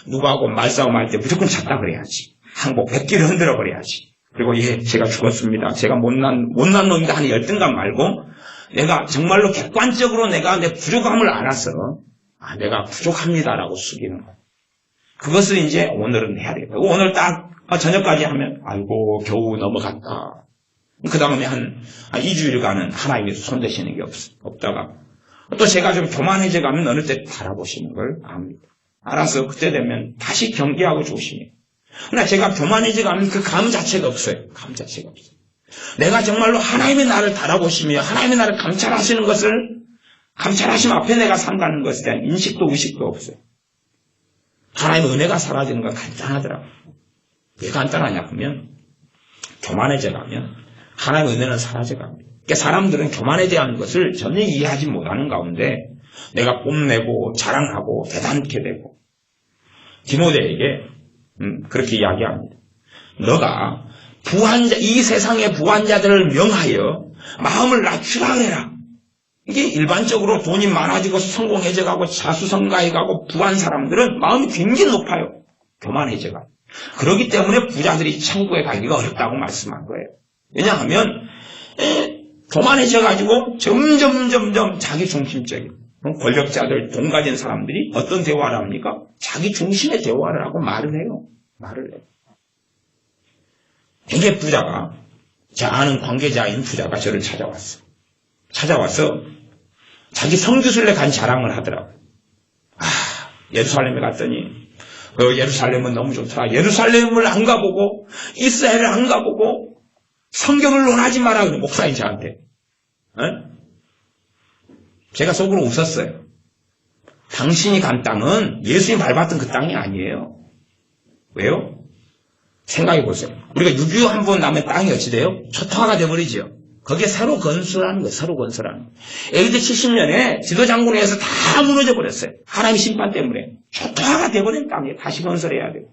누구하고 말싸움할 때 무조건 잤다 그래야지. 항복 100개를 흔들어 버려야지. 그리고 제가 죽었습니다. 제가 못난 놈이다 하는 열등감 말고 내가 정말로 객관적으로 내가 내 부족함을 알아서 내가 부족합니다라고 숙이는 거예요. 그것을 이제 오늘은 해야 되겠다. 오늘 딱 저녁까지 하면 아이고 겨우 넘어갔다. 그 다음에 한 2주일간은 하나님께서 손대시는 게 없다가 또 제가 좀 교만해져 가면 어느 때 바라보시는 걸 압니다. 알아서 그때 되면 다시 경계하고 조심해요. 그러나 제가 교만해져 가면 그 감 자체가 없어요. 감 자체가 없어요. 내가 정말로 하나님의 나를 바라보시며 하나님의 나를 감찰하시는 것을 감찰하심 앞에 내가 산다는 것에 대한 인식도 의식도 없어요. 하나님의 은혜가 사라지는 건 간단하더라고요. 왜 간단하냐 그러면 교만해져 가면 하나님의 은혜는 사라져 갑니다. 그러니까 사람들은 교만에 대한 것을 전혀 이해하지 못하는 가운데 내가 뽐내고 자랑하고 대단케 되고 디모데에게 그렇게 이야기합니다. 너가 이 세상의 부한자들을 명하여 마음을 낮추라 그래라. 이게 일반적으로 돈이 많아지고 성공해져 가고 자수성가해 가고 부한 사람들은 마음이 굉장히 높아요. 교만해져 가고. 그렇기 때문에 부자들이 천국에 가기가 어렵다고 말씀한 거예요. 왜냐하면 교만해져 가지고 점점 자기 중심적인 권력자들, 돈 가진 사람들이 어떤 대화를 합니까? 자기 중심의 대화를 하고 말을 해요. 되게 부자가, 제 아는 관계자인 부자가 저를 찾아와서 자기 성지순례 간 자랑을 하더라고요. 예루살렘에 갔더니 예루살렘은 너무 좋더라. 예루살렘을 안 가보고 이스라엘을 안 가보고 성경을 논하지 마라. 목사님 저한테. 제가 속으로 웃었어요. 당신이 간 땅은 예수님 밟았던 그 땅이 아니에요. 왜요? 생각해 보세요. 우리가 6.25 한 번 나면 땅이 어찌 돼요? 초토화가 돼버리죠. 거기에 새로 건설하는 거예요. 새로 건설하는 거예요. AD 70년에 지도장군회에서 다 무너져 버렸어요. 하나님의 심판 때문에. 초토화가 돼버린 땅이에요. 다시 건설해야 돼요.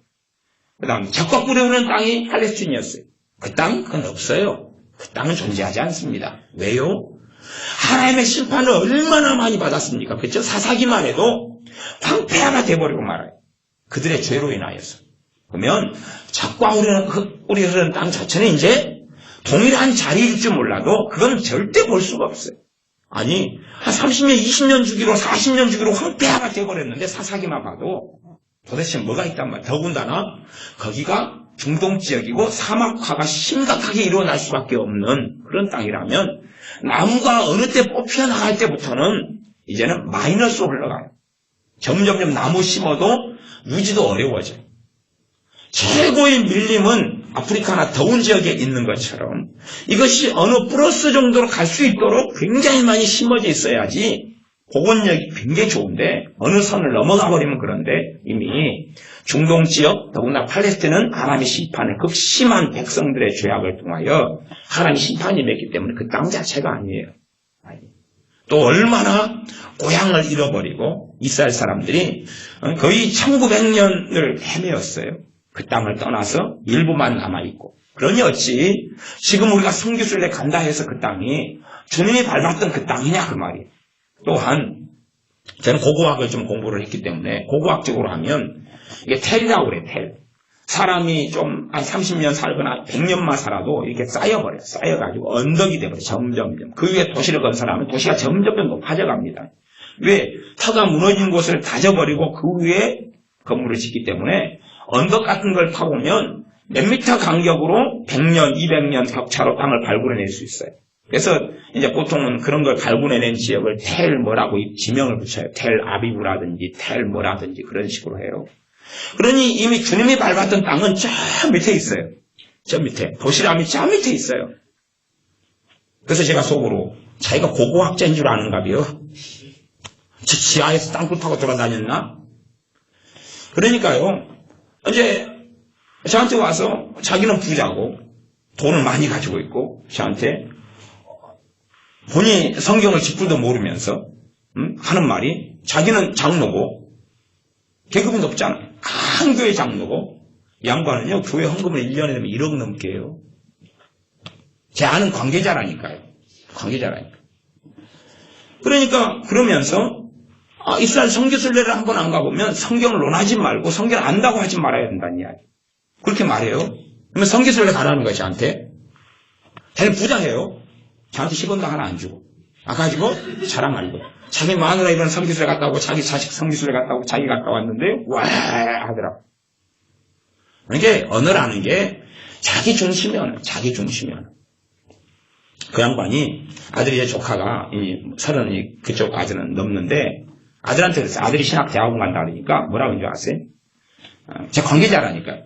그 다음 적과 꿀이 흐르는 땅이 팔레스틴이었어요. 그 땅? 그건 없어요. 그 땅은 존재하지 않습니다. 왜요? 하나님의 심판을 얼마나 많이 받았습니까? 그렇죠? 사사기만 해도 황폐화가 돼버리고 말아요. 그들의 죄로 인하여서. 그러면 적과 꿀이 흐르는 땅 자체는 이제 동일한 자리일 줄 몰라도 그건 절대 볼 수가 없어요. 아니 한 30년, 20년 주기로 40년 주기로 황폐화가 돼버렸는데 사사기만 봐도 도대체 뭐가 있단 말이에요. 더군다나 거기가 중동 지역이고 사막화가 심각하게 일어날 수밖에 없는 그런 땅이라면 나무가 어느 때 뽑혀 나갈 때부터는 이제는 마이너스로 흘러가요. 점점점 나무 심어도 유지도 어려워져요. 최고의 밀림은 아프리카나 더운 지역에 있는 것처럼 이것이 어느 플러스 정도로 갈 수 있도록 굉장히 많이 심어져 있어야지 복원력이 굉장히 좋은데 어느 선을 넘어가 버리면 그런데 이미 중동 지역 더구나 팔레스틴은 하나님의 심판에 극심한 백성들의 죄악을 통하여 하나님의 심판이 임했기 때문에 그 땅 자체가 아니에요. 또 얼마나 고향을 잃어버리고 이스라엘 사람들이 거의 1900년을 헤매었어요. 그 땅을 떠나서 일부만 남아있고. 그러니 어찌 지금 우리가 성교순례 간다 해서 그 땅이 주님이 밟았던 그 땅이냐 그 말이에요. 또한 저는 고고학을 좀 공부를 했기 때문에 고고학적으로 하면 이게 텔이라고 그래요. 텔. 사람이 좀 한 30년 살거나 100년만 살아도 이렇게 쌓여버려요. 쌓여가지고 언덕이 돼버려요. 점점점. 그 위에 도시를 건설하면 도시가 점점점 높아져 갑니다. 왜? 터가 무너진 곳을 다져버리고 그 위에 건물을 짓기 때문에 언덕 같은 걸 파보면 몇 미터 간격으로 100년, 200년 격차로 땅을 발굴해낼 수 있어요. 그래서 이제 보통은 그런 걸 발굴해낸 지역을 텔 뭐라고 지명을 붙여요. 텔 아비브라든지 텔 뭐라든지 그런 식으로 해요. 그러니 이미 주님이 밟았던 땅은 저 밑에 있어요. 저 밑에. 도시람이 저 밑에 있어요. 그래서 제가 속으로 자기가 고고학자인 줄 아는가비요. 저 지하에서 땅굴 타고 돌아다녔나? 그러니까요. 이제 저한테 와서 자기는 부자고 돈을 많이 가지고 있고 저한테 본인이 성경을 짚불도 모르면서 하는 말이 자기는 장로고 계급이 높잖아요. 큰 교회 장로고 양반은요 교회 헌금을 1년에 되면 1억 넘게 해요. 제 아는 관계자라니까요. 관계자라니까. 그러니까 그러면서 이스라엘 성교순례를 한번 안 가보면 성경을 논하지 말고 성경을 안다고 하지 말아야 된다는 이야기. 그렇게 말해요. 그러면 성교순례 가라는 거야 저한테. 자기는 부자예요. 저한테 10원도 하나 안 주고. 가지고 자랑하는 거예요. 자기 마누라 이번 성교순례 갔다 오고 자기 자식 성교순례 갔다 오고 자기 갔다 왔는데 와 하더라고. 그러니까 언어라는 게 자기 중심이야. 자기 중심이야. 그 양반이 아들이 제 조카가 30이 그쪽 아들은 넘는데 아들한테 그랬어요. 아들이 신학대학원 간다 그러니까 뭐라고 줄 아세요? 제 관계자라니까.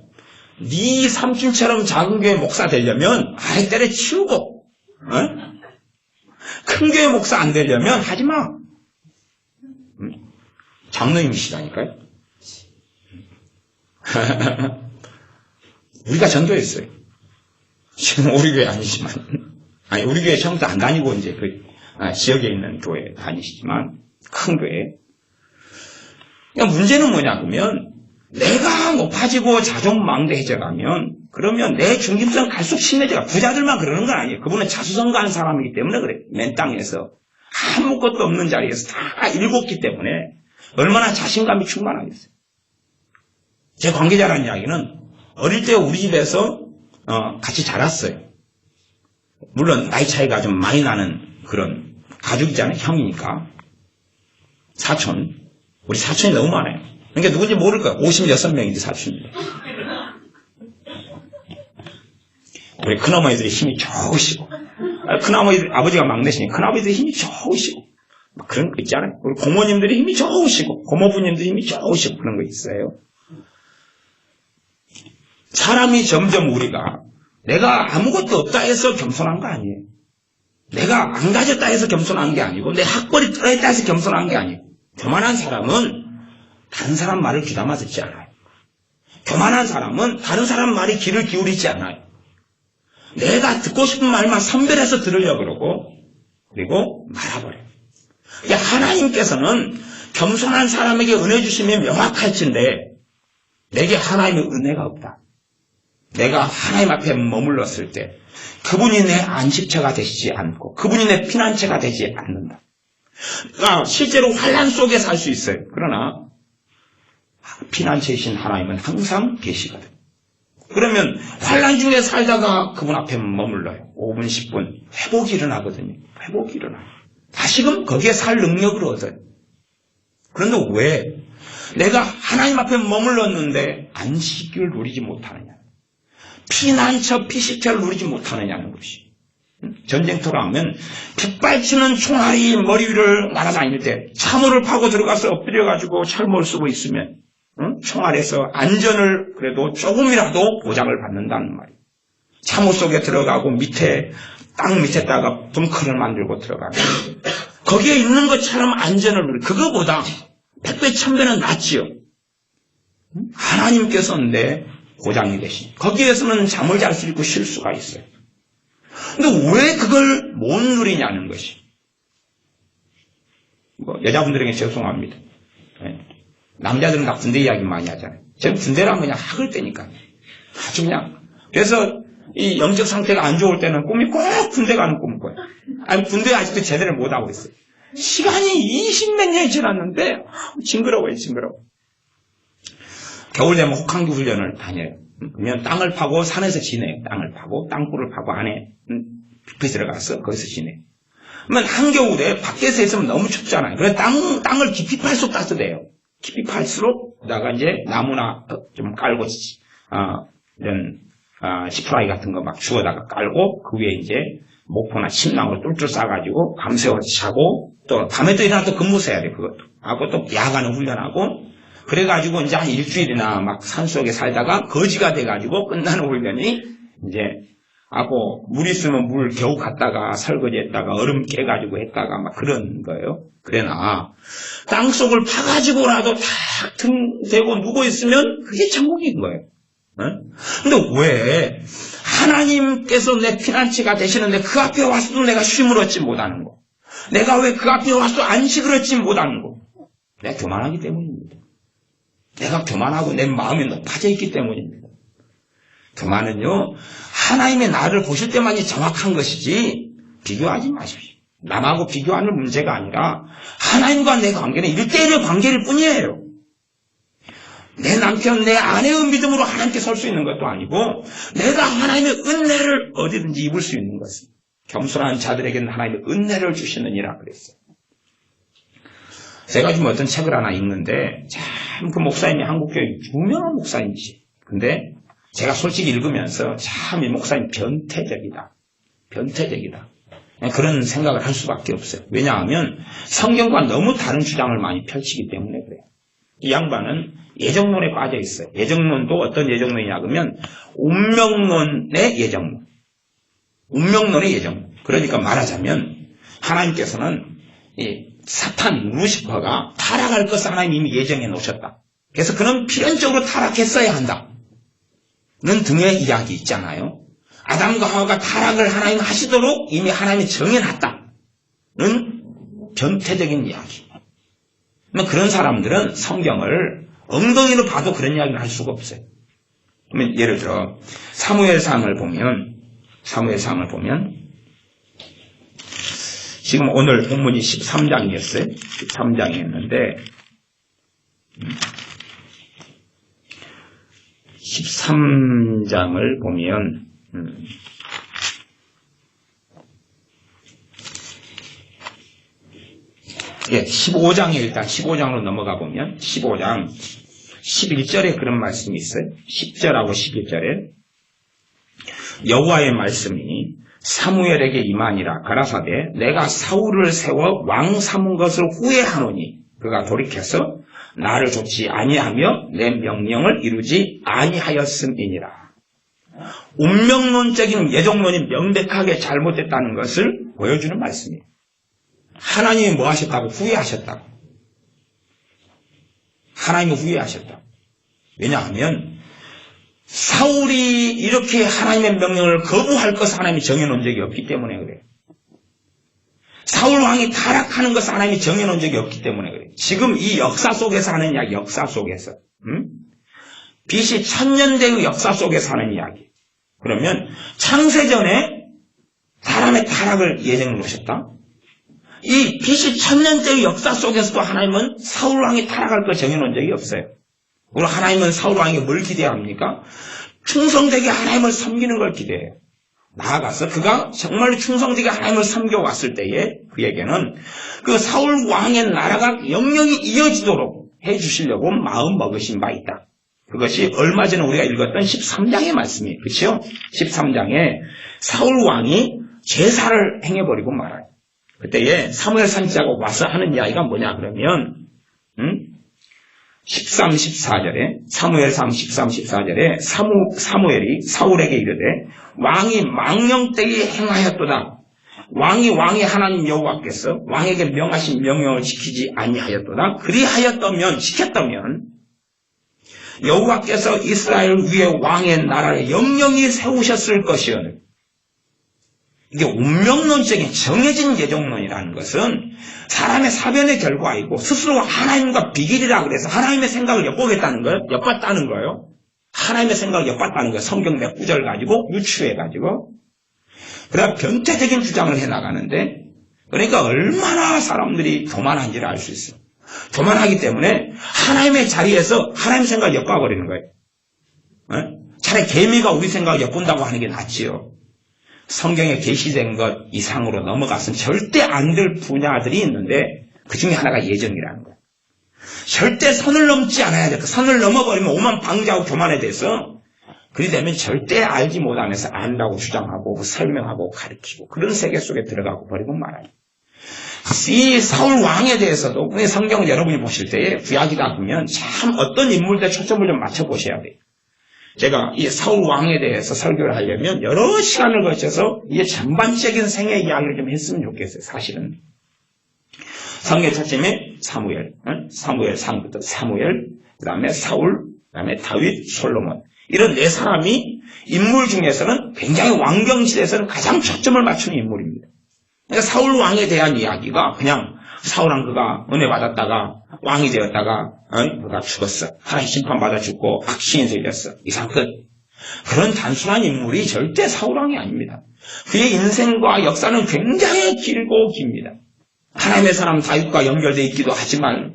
네 삼촌처럼 작은 교회 목사 되려면 아예 때려치우고 큰 교회 목사 안 되려면 하지마. 장로님이시라니까요. 우리가 전도했어요. 지금 우리 교회 아니지만 아니 우리 교회 처음부터 안 다니고 이제 그 지역에 있는 교회 다니시지만 큰 교회. 그러니까 문제는 뭐냐 그러면 내가 높아지고 자존망대해져 가면 그러면 내 중심성 갈수록 심해져가. 부자들만 그러는 건 아니에요. 그분은 자수성가한 사람이기 때문에 그래. 맨 땅에서 아무것도 없는 자리에서 다 읽었기 때문에 얼마나 자신감이 충만하겠어요. 제 관계자라는 이야기는 어릴 때 우리 집에서 같이 자랐어요. 물론 나이 차이가 좀 많이 나는 그런 가족이잖아요. 형이니까. 사촌. 우리 사촌이 너무 많아요. 그러니까 누군지 모를 거예요. 56명인데 사촌인데. 우리 큰어머니들이 힘이 좋으시고 큰어머니들 아버지가 막내시니 큰아버지들이 힘이 좋으시고 막 그런 거 있잖아요. 우리 고모님들이 힘이 좋으시고 고모부님들이 힘이 좋으시고 그런 거 있어요. 사람이 점점 우리가 내가 아무것도 없다 해서 겸손한 거 아니에요. 내가 안 가졌다 해서 겸손한 게 아니고 내 학벌이 떨어졌다 해서 겸손한 게 아니고 교만한 사람은 다른 사람 말을 귀담아 듣지 않아요. 교만한 사람은 다른 사람 말에 귀를 기울이지 않아요. 내가 듣고 싶은 말만 선별해서 들으려고 그러고 그리고 말아버려요. 하나님께서는 겸손한 사람에게 은혜 주심이 명확할진데 내게 하나님의 은혜가 없다. 내가 하나님 앞에 머물렀을 때 그분이 내 안식처가 되시지 않고 그분이 내 피난처가 되지 않는다. 실제로 환난 속에 살 수 있어요. 그러나 피난처이신 하나님은 항상 계시거든. 그러면 환난 중에 살다가 그분 앞에 머물러요. 5분, 10분 회복이 일어나거든요. 회복이 일어나요. 다시금 거기에 살 능력을 얻어요. 그런데 왜 내가 하나님 앞에 머물렀는데 안식을 누리지 못하느냐. 피난처, 피식처를 누리지 못하느냐는 것이. 전쟁터로 하면 빗발치는 총알이 머리 위를 날아다닐 때 참호를 파고 들어가서 엎드려가지고 철모를 쓰고 있으면 총알에서 안전을 그래도 조금이라도 보장을 받는다는 말이에요. 참호 속에 들어가고 땅 밑에다가 벙커를 만들고 들어가고 거기에 있는 것처럼 안전을 누리고 그거보다 100배, 1000배는 낫지요. 하나님께서는 내 보장이 되신 거기에서는 잠을 잘 수 있고 쉴 수가 있어요. 근데 왜 그걸 못 누리냐는 것이. 여자분들에게 죄송합니다. 남자들은 다 군대 이야기 많이 하잖아요. 저는 군대라면 그냥 학을 때니까. 아주 그냥. 그래서 이 영적 상태가 안 좋을 때는 꿈이 꼭 군대 가는 꿈을 꿔요. 아니, 군대 아직도 제대로 못 하고 있어요. 시간이 20몇 년이 지났는데, 징그러워요, 징그러워. 겨울 되면 혹한기 훈련을 다녀요. 그러면 땅을 파고 산에서 지내요. 땅을 파고, 땅굴을 파고 안에 깊이 들어가서 거기서 지내요. 그러면 한겨울에 밖에서 있으면 너무 춥잖아요. 그래서 땅을 깊이 팔수록 따뜻해요. 깊이 팔수록, 나가 이제 나무나 좀 깔고, 이런, 지프라이 같은 거 막 주워다가 깔고, 그 위에 이제 목포나 침낭으로 뚫뚫 싸가지고, 밤새워 자고, 또 밤에 또 일어나서 근무해야 돼, 그것도. 하고 또 야간을 훈련하고, 그래가지고 이제 한 일주일이나 막 산속에 살다가 거지가 돼가지고 끝나는 훈련이 이제, 하고 물 있으면 물 겨우 갔다가 설거지 했다가 얼음 깨가지고 했다가 막 그런 거예요. 그래나, 땅속을 파가지고라도 탁 등 대고 누워있으면 그게 천국인 거예요. 근데 왜 하나님께서 내 피난처가 되시는데 그 앞에 와서도 내가 쉼을 얻지 못하는 거. 내가 왜 그 앞에 와서 안식을 얻지 못하는 거. 내가 교만하기 때문입니다. 내가 교만하고 내 마음이 높아져 있기 때문입니다. 교만은요, 하나님의 나를 보실 때만이 정확한 것이지 비교하지 마십시오. 남하고 비교하는 문제가 아니라 하나님과 내 관계는 1대1의 관계일 뿐이에요. 내 남편, 내 아내의 믿음으로 하나님께 설 수 있는 것도 아니고 내가 하나님의 은혜를 어디든지 입을 수 있는 것은 겸손한 자들에게는 하나님의 은혜를 주시느니라 그랬어요. 제가 지금 어떤 책을 하나 읽는데 참 그 목사님이 한국교회 유명한 목사님이시. 근데 제가 솔직히 읽으면서 참 이 목사님 변태적이다. 변태적이다. 그런 생각을 할 수밖에 없어요. 왜냐하면 성경과 너무 다른 주장을 많이 펼치기 때문에 그래요. 이 양반은 예정론에 빠져 있어요. 예정론도 어떤 예정론이냐 그러면 운명론의 예정론. 운명론의 예정론. 그러니까 말하자면 하나님께서는 이 사탄 루시퍼가 타락할 것을 하나님 이미 예정해 놓으셨다. 그래서 그는 필연적으로 타락했어야 한다. 는 등의 이야기 있잖아요. 아담과 하와가 타락을 하나님 하시도록 이미 하나님이 정해놨다. 는 변태적인 이야기. 그런 사람들은 성경을 엉덩이로 봐도 그런 이야기를 할 수가 없어요. 그러면 예를 들어 사무엘상을 보면 지금 오늘 본문이 13장이었어요. 13장이었는데 13장을 보면 15장에 일단 15장으로 넘어가 보면 15장 11절에 그런 말씀이 있어요. 10절하고 11절에 여호와의 말씀이 사무엘에게 임하니라 가라사대 내가 사울을 세워 왕 삼은 것을 후회하노니 그가 돌이켜서 나를 좇지 아니하며 내 명령을 이루지 아니하였음이니라. 운명론적인 예정론이 명백하게 잘못됐다는 것을 보여주는 말씀이에요. 하나님이 뭐 하셨다고? 후회하셨다고. 하나님이 후회하셨다고. 왜냐하면 사울이 이렇게 하나님의 명령을 거부할 것을 하나님이 정해놓은 적이 없기 때문에 그래요. 사울 왕이 타락하는 것을 하나님이 정해놓은 적이 없기 때문에 그래요. 지금 이 역사 속에서 하는 이야기, 역사 속에서. BC 1000년대의 역사 속에서 하는 이야기. 그러면 창세전에 사람의 타락을 예정을 놓으셨다. 이 BC 1000년대의 역사 속에서도 하나님은 사울 왕이 타락할 걸 정해놓은 적이 없어요. 오늘 하나님은 사울 왕에게 뭘 기대합니까? 충성되게 하나님을 섬기는 걸 기대해요. 나아가서 그가 정말 충성되게 하나님을 섬겨왔을 때에 그에게는 그 사울 왕의 나라가 영영이 이어지도록 해주시려고 마음 먹으신 바 있다. 그것이 얼마 전에 우리가 읽었던 13장의 말씀이에요. 그렇죠? 13장에 사울 왕이 제사를 행해버리고 말아요. 그때에 사무엘 선지자가 와서 하는 이야기가 뭐냐 그러면 13, 14절에 사무엘상 13, 14절에 사무엘이 사울에게 이르되 왕이 망령되게 행하였도다. 왕이 하나님 여호와께서 왕에게 명하신 명령을 지키지 아니하였도다. 그리하였다면 지켰다면 여호와께서 이스라엘 위에 왕의 나라를 영영히 세우셨을 것이오늘. 이게 운명론적인 정해진 예정론이라는 것은 사람의 사변의 결과이고 스스로 하나님과 비길이라 그래서 하나님의 생각을 엿봤다는 거예요. 하나님의 생각을 엿봤다는 거예요. 성경 몇 구절 가지고 유추해가지고 그다음 변태적인 주장을 해나가는데 그러니까 얼마나 사람들이 교만한지를 알 수 있어요. 교만하기 때문에 하나님의 자리에서 하나님의 생각을 엿봐버리는 거예요. 차라리 개미가 우리 생각을 엿본다고 하는 게 낫지요. 성경에 계시된 것 이상으로 넘어가서는 절대 안 될 분야들이 있는데 그 중에 하나가 예정이라는 거예요. 절대 선을 넘지 않아야 돼. 그 선을 넘어버리면 오만방자하고 교만에 대해서 그리 되면 절대 알지 못하면서 안다고 주장하고 설명하고 가르치고 그런 세계 속에 들어가고 버리고 말아요. 이 사울 왕에 대해서도 성경을 여러분이 보실 때에 구약이다 보면 참 어떤 인물들에 초점을 좀 맞춰보셔야 돼요. 제가 이 사울 왕에 대해서 설교를 하려면 여러 시간을 거쳐서 이게 전반적인 생애 이야기를 좀 했으면 좋겠어요. 사실은 성경 첫째에 사무엘상부터 사무엘, 그 다음에 사울, 그 다음에 다윗, 솔로몬 이런 네 사람이 인물 중에서는 굉장히 왕정시대에서는 가장 초점을 맞추는 인물입니다. 그러니까 사울 왕에 대한 이야기가 그냥 사울 왕 그가 은혜 받았다가 왕이 되었다가 그가 죽었어. 하나님 심판받아 죽고 악신이 들렸어. 이상 끝. 그런 단순한 인물이 절대 사울 왕이 아닙니다. 그의 인생과 역사는 굉장히 길고 깁니다. 하나님의 사람 다윗과 연결되어 있기도 하지만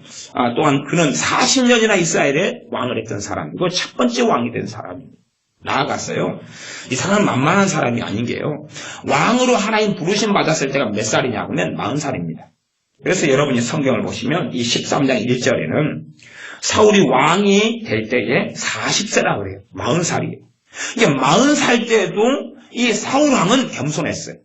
또한 그는 40년이나 이스라엘에 왕을 했던 사람이고 첫 번째 왕이 된 사람입니다. 나아갔어요. 이 사람은 만만한 사람이 아닌 게요. 왕으로 하나님 부르심 받았을 때가 몇 살이냐 하면 40살입니다. 그래서 여러분이 성경을 보시면 이 13장 1절에는 사울이 왕이 될 때에 40세라 그래요. 40살이에요. 이게 40살 때도 이 사울 왕은 겸손했어요.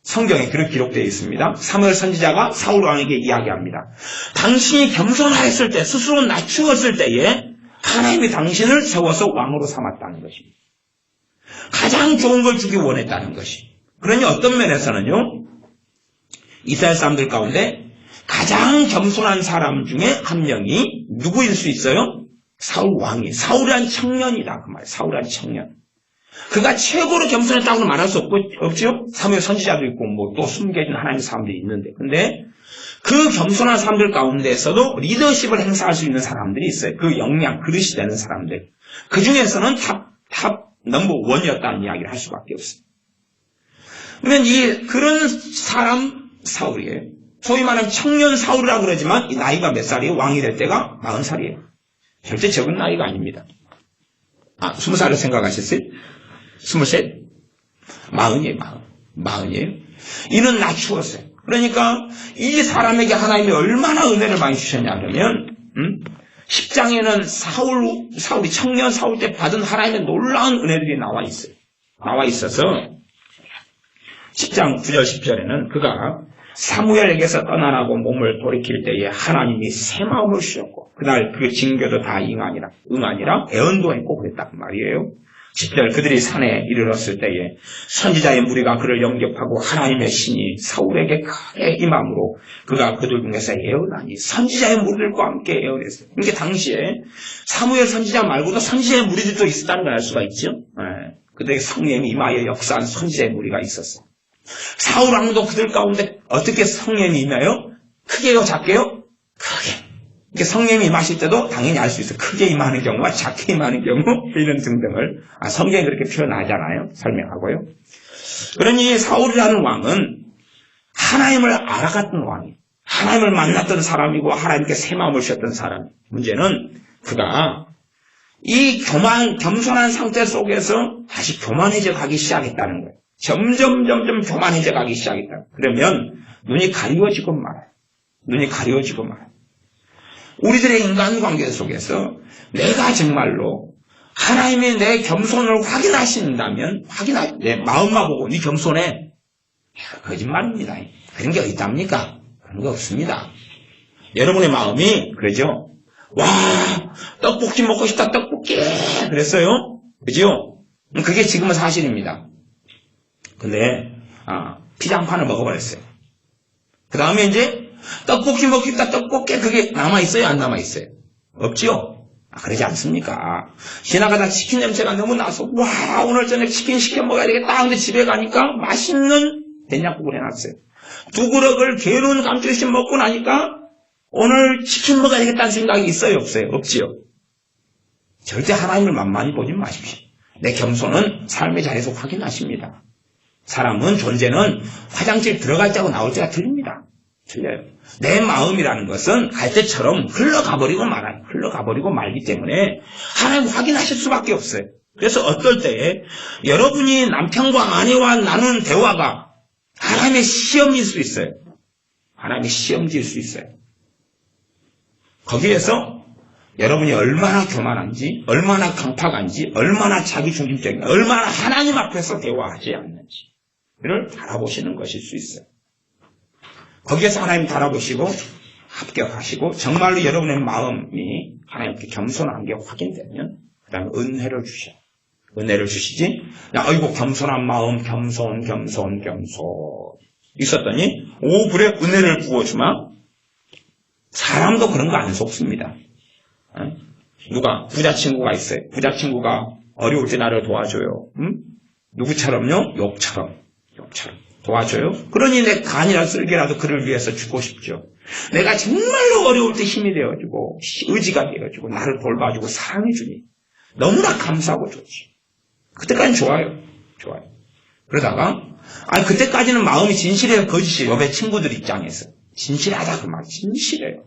성경에 그렇게 기록되어 있습니다. 사무엘 선지자가 사울 왕에게 이야기합니다. 당신이 겸손하였을 때, 스스로 낮추었을 때에 하나님이 당신을 세워서 왕으로 삼았다는 것입니다. 가장 좋은 걸 주기 원했다는 것이. 그러니 어떤 면에서는요, 이스라엘 사람들 가운데 가장 겸손한 사람 중에 한 명이 누구일 수 있어요? 사울 왕이. 사울이란 청년이다. 그 말이에요. 사울이란 청년. 그가 최고로 겸손했다고는 말할 수 없죠? 사무엘 선지자도 있고, 또 숨겨진 하나님의 사람들이 있는데. 근데 그 겸손한 사람들 가운데에서도 리더십을 행사할 수 있는 사람들이 있어요. 그 역량, 그릇이 되는 사람들. 그 중에서는 탑 넘버 원이었다는 이야기를 할 수밖에 없어요. 그러면 그런 사람 사울이에요. 소위 말하는 청년 사울이라고 그러지만 이 나이가 몇 살이에요? 왕이 될 때가 40살이에요. 절대 적은 나이가 아닙니다. 20살을 생각하셨어요? 23? 40이에요. 40이에요. 이는 낮추었어요. 그러니까 이 사람에게 하나님이 얼마나 은혜를 많이 주셨냐 그러면 10장에는 사울이 청년 사울 때 받은 하나님의 놀라운 은혜들이 나와 있어요. 나와 있어서 10장 9절 10절에는 그가 사무엘에게서 떠나라고 몸을 돌이킬 때에 하나님이 새 마음을 주셨고 그날 그 징계도 다 응아니라 애언도 했고 그랬단 말이에요. 10절 그들이 산에 이르렀을 때에 선지자의 무리가 그를 영접하고 하나님의 신이 사울에게 크게 임함으로 그가 그들 중에서 예언하니 선지자의 무리들과 함께 예언했어요. 그러니까 당시에 사무엘 선지자 말고도 선지자의 무리들도 있었다는 걸 알 수가 있죠. 그들에게 성령이 임하여 역사한 선지자의 무리가 있었어요. 사울 왕도 그들 가운데 어떻게 성령이 임하여? 크게요, 작게요? 크게. 성령이 임하실 때도 당연히 알 수 있어요. 크게 임하는 경우와 작게 임하는 경우 이런 등등을 성경에 그렇게 표현하잖아요. 설명하고요. 그러니 사울이라는 왕은 하나님을 알아갔던 왕이에요. 하나님을 만났던 사람이고 하나님께 새 마음을 주셨던 사람. 문제는 그가 이 겸손한 상태 속에서 다시 교만해져 가기 시작했다는 거예요. 점점 교만해져 가기 시작했다. 그러면 눈이 가리워지고 말아요. 눈이 가리워지고 말아요. 우리들의 인간관계 속에서 내가 정말로 하나님이 내 겸손을 확인하신다면 내 마음만 보고 네 겸손해. 거짓말입니다. 그런 게 어딨답니까? 그런 거 없습니다. 여러분의 마음이 그러죠. 와, 떡볶이 먹고 싶다, 떡볶이 그랬어요. 그죠? 그게 지금은 사실입니다. 근데 피자 한 판을 먹어버렸어요. 그 다음에 이제 떡볶이 먹고 싶다, 떡볶이 그게 남아있어요? 안 남아있어요? 없지요? 그러지 않습니까? 지나가다 치킨 냄새가 너무 나서 와, 오늘 저녁 치킨 시켜 먹어야 되겠다. 근데 집에 가니까 맛있는 된장국을 해놨어요. 두 그릇을 게으른 감쪽씩 먹고 나니까 오늘 치킨 먹어야 되겠다는 생각이 있어요? 없어요? 없지요? 절대 하나님을 만만히 보지 마십시오. 내 겸손은 삶의 자리에서 확인하십니다. 사람은 존재는 화장실 들어갈 때하고 나올 때가 틀립니다. 틀려요. 내 마음이라는 것은 갈대처럼 흘러가버리고 말아요. 흘러가버리고 말기 때문에 하나님 확인하실 수밖에 없어요. 그래서 어떨 때에 여러분이 남편과 아내와 나누는 대화가 하나님의 시험일 수 있어요. 하나님의 시험지일 수 있어요. 거기에서 여러분이 얼마나 교만한지, 얼마나 강팍한지, 얼마나 자기중심적인지, 얼마나 하나님 앞에서 대화하지 않는지 이를 알아보시는 것일 수 있어요. 거기에서 하나님 달아보시고 합격하시고 정말로 여러분의 마음이 하나님께 겸손한 게 확인되면 그 다음에 은혜를 주셔요. 은혜를 주시지 아이고 겸손한 마음 겸손 있었더니 오 그래 은혜를 부어주마. 사람도 그런 거 안 속습니다. 누가 부자 친구가 있어요. 부자 친구가 어려울 때 나를 도와줘요. 누구처럼요? 욕처럼 도와줘요. 그러니 내 간이라 쓸개라도 그를 위해서 주고 싶죠. 내가 정말로 어려울 때 힘이 되어주고 의지가 되어주고 나를 돌봐주고 사랑해주니 너무나 감사하고 좋지. 그때까지는 좋아요. 그러다가 그때까지는 마음이 진실해요, 거짓이에요. 욥의 친구들 입장에서 진실하다 그 말, 진실해요.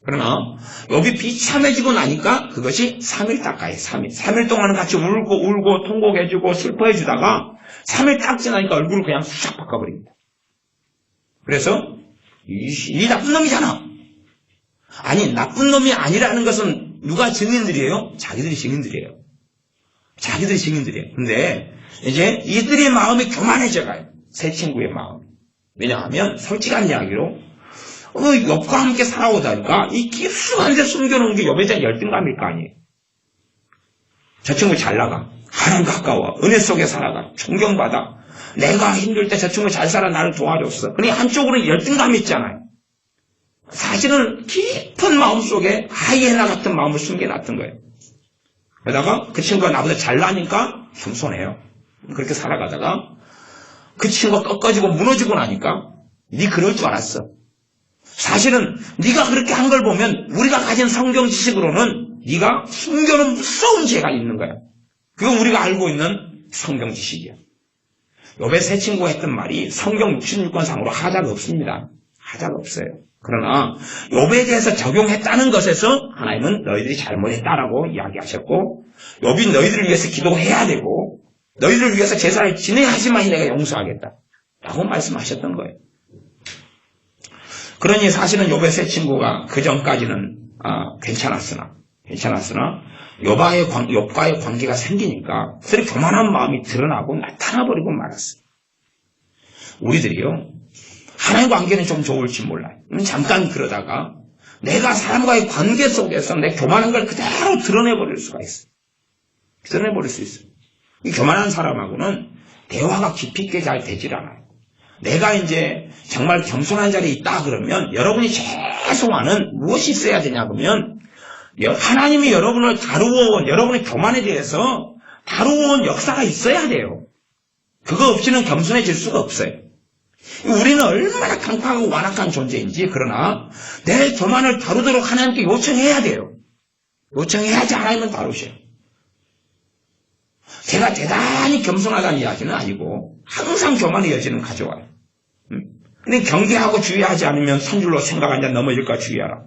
그러나 욥이 비참해지고 나니까 그것이 3일 딱 가요. 3일 동안은 같이 울고 통곡해주고 슬퍼해주다가 3일 딱 지나니까 얼굴을 그냥 싹 바꿔버립니다. 그래서 이 나쁜 놈이잖아. 아니 나쁜 놈이 아니라는 것은 누가 증인들이에요? 자기들이 증인들이에요. 근데 이제 이들의 마음이 교만해져가요. 새 친구의 마음. 왜냐하면 솔직한 이야기로 욥과 함께 살아오다니까 이 깊숙한 데 숨겨놓은 게 욥에 대한 열등감일 거 아니에요. 저 친구 잘 나가. 하나님 가까워. 은혜 속에 살아가. 존경받아. 내가 힘들 때 저 친구 잘 살아 나를 도와줬어. 그러니 한쪽으로는 열등감이 있잖아요. 사실은 깊은 마음속에 하이에나 같은 마음을 숨겨놨던 거예요. 그러다가 그 친구가 나보다 잘나니까 겸손해요. 그렇게 살아가다가 그 친구가 꺾어지고 무너지고 나니까 네 그럴 줄 알았어. 사실은 네가 그렇게 한 걸 보면 우리가 가진 성경 지식으로는 네가 숨겨놓은 무서운 죄가 있는 거야. 그건 우리가 알고 있는 성경 지식이야. 욥의 새 친구가 했던 말이 성경 66권상으로 하자가 없습니다. 하자가 없어요. 그러나 욥에 대해서 적용했다는 것에서 하나님은 너희들이 잘못했다라고 이야기하셨고 욥이 너희들을 위해서 기도해야 되고 너희들을 위해서 제사를 지내야지만 내가 용서하겠다 라고 말씀하셨던 거예요. 그러니 사실은 욥의 새 친구가 그 전까지는 괜찮았으나 욥과의 관계가 생기니까 그들의 교만한 마음이 드러나고 나타나버리고 말았어요. 우리들이요 하나님 관계는 좀 좋을지 몰라요. 잠깐 그러다가 내가 사람과의 관계 속에서 내 교만한 걸 그대로 드러내버릴 수가 있어요. 드러내버릴 수 있어요. 이 교만한 사람하고는 대화가 깊이 있게 잘 되질 않아요. 내가 이제 정말 겸손한 자리에 있다 그러면 여러분이 최소한은 무엇이 있어야 되냐 그러면 하나님이 여러분을 다루어온 여러분의 교만에 대해서 다루어온 역사가 있어야 돼요. 그거 없이는 겸손해질 수가 없어요. 우리는 얼마나 강팍하고 완악한 존재인지 그러나 내 교만을 다루도록 하나님께 요청해야 돼요. 요청해야지 하나님은 다루셔요. 제가 대단히 겸손하다는 이야기는 아니고 항상 교만의 여지는 가져와요. 근데 경계하고 주의하지 않으면 산줄로 생각하냐 넘어질까 주의하라.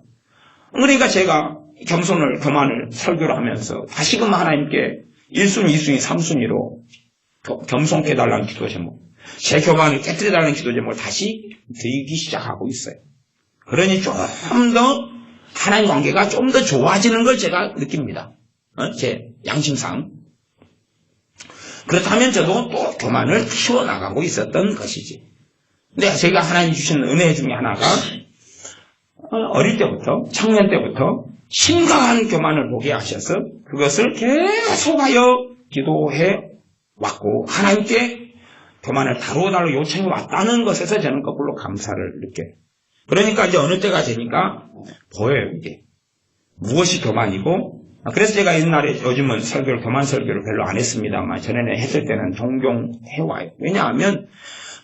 그러니까 제가 교만을 설교를 하면서 다시금 하나님께 1순위, 2순위, 3순위로 겸손케 해달라는 기도 제목, 제 교만을 깨뜨려달라는 기도 제목을 다시 드리기 시작하고 있어요. 그러니 좀 더 하나님 관계가 좀 더 좋아지는 걸 제가 느낍니다. 제 양심상. 그렇다면 저도 또 교만을 키워나가고 있었던 것이지. 근데 제가 하나님 주신 은혜 중에 하나가 어릴 때부터, 청년 때부터 심각한 교만을 보게 하셔서 그것을 계속하여 기도해 왔고 하나님께 교만을 다루어달라고 요청해 왔다는 것에서 저는 거꾸로 감사를 느껴요. 그러니까 이제 어느 때가 되니까 보여요, 이게. 무엇이 교만이고, 그래서 제가 옛날에 요즘은 교만 설교를 별로 안 했습니다만 전에는 했을 때는 동경해와요. 왜냐하면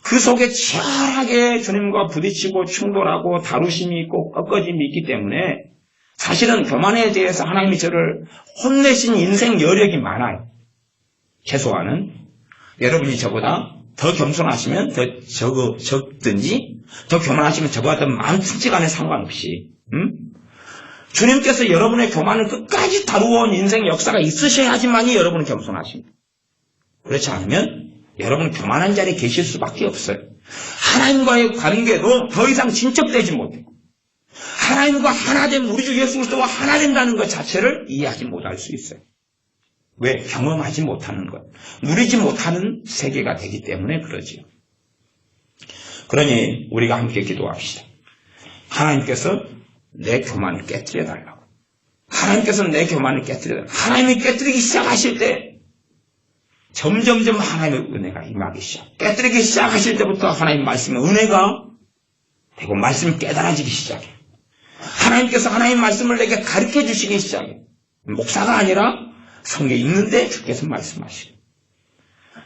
그 속에 치열하게 주님과 부딪히고 충돌하고 다루심이 있고 꺾어짐이 있기 때문에 사실은 교만에 대해서 하나님이 저를 혼내신 인생 여력이 많아요. 최소한은 여러분이 저보다 더 겸손하시면 더 적든지 더 교만하시면 저보다 더 많든지 간에 상관없이 주님께서 여러분의 교만을 끝까지 다루어온 인생 역사가 있으셔야지만이 여러분은 겸손하십니다. 그렇지 않으면 여러분은 교만한 자리에 계실 수밖에 없어요. 하나님과의 관계도 더 이상 진척되지 못해요. 하나님과 하나된 우리 주 예수 그리스도와 하나 된다는 것 자체를 이해하지 못할 수 있어요. 왜? 경험하지 못하는 것, 누리지 못하는 세계가 되기 때문에 그러지요. 그러니 우리가 함께 기도합시다. 하나님께서 내 교만을 깨뜨려 달라고. 하나님께서 내 교만을 깨뜨려 달라고. 하나님이 깨뜨리기 시작하실 때 점점점 하나님의 은혜가 임하기 시작. 깨뜨리기 시작하실 때부터 하나님 말씀의 은혜가 되고 말씀이 깨달아지기 시작해. 하나님께서 하나님 말씀을 내게 가르쳐 주시기 시작해. 목사가 아니라 성경에 있는데 주께서 말씀하시고.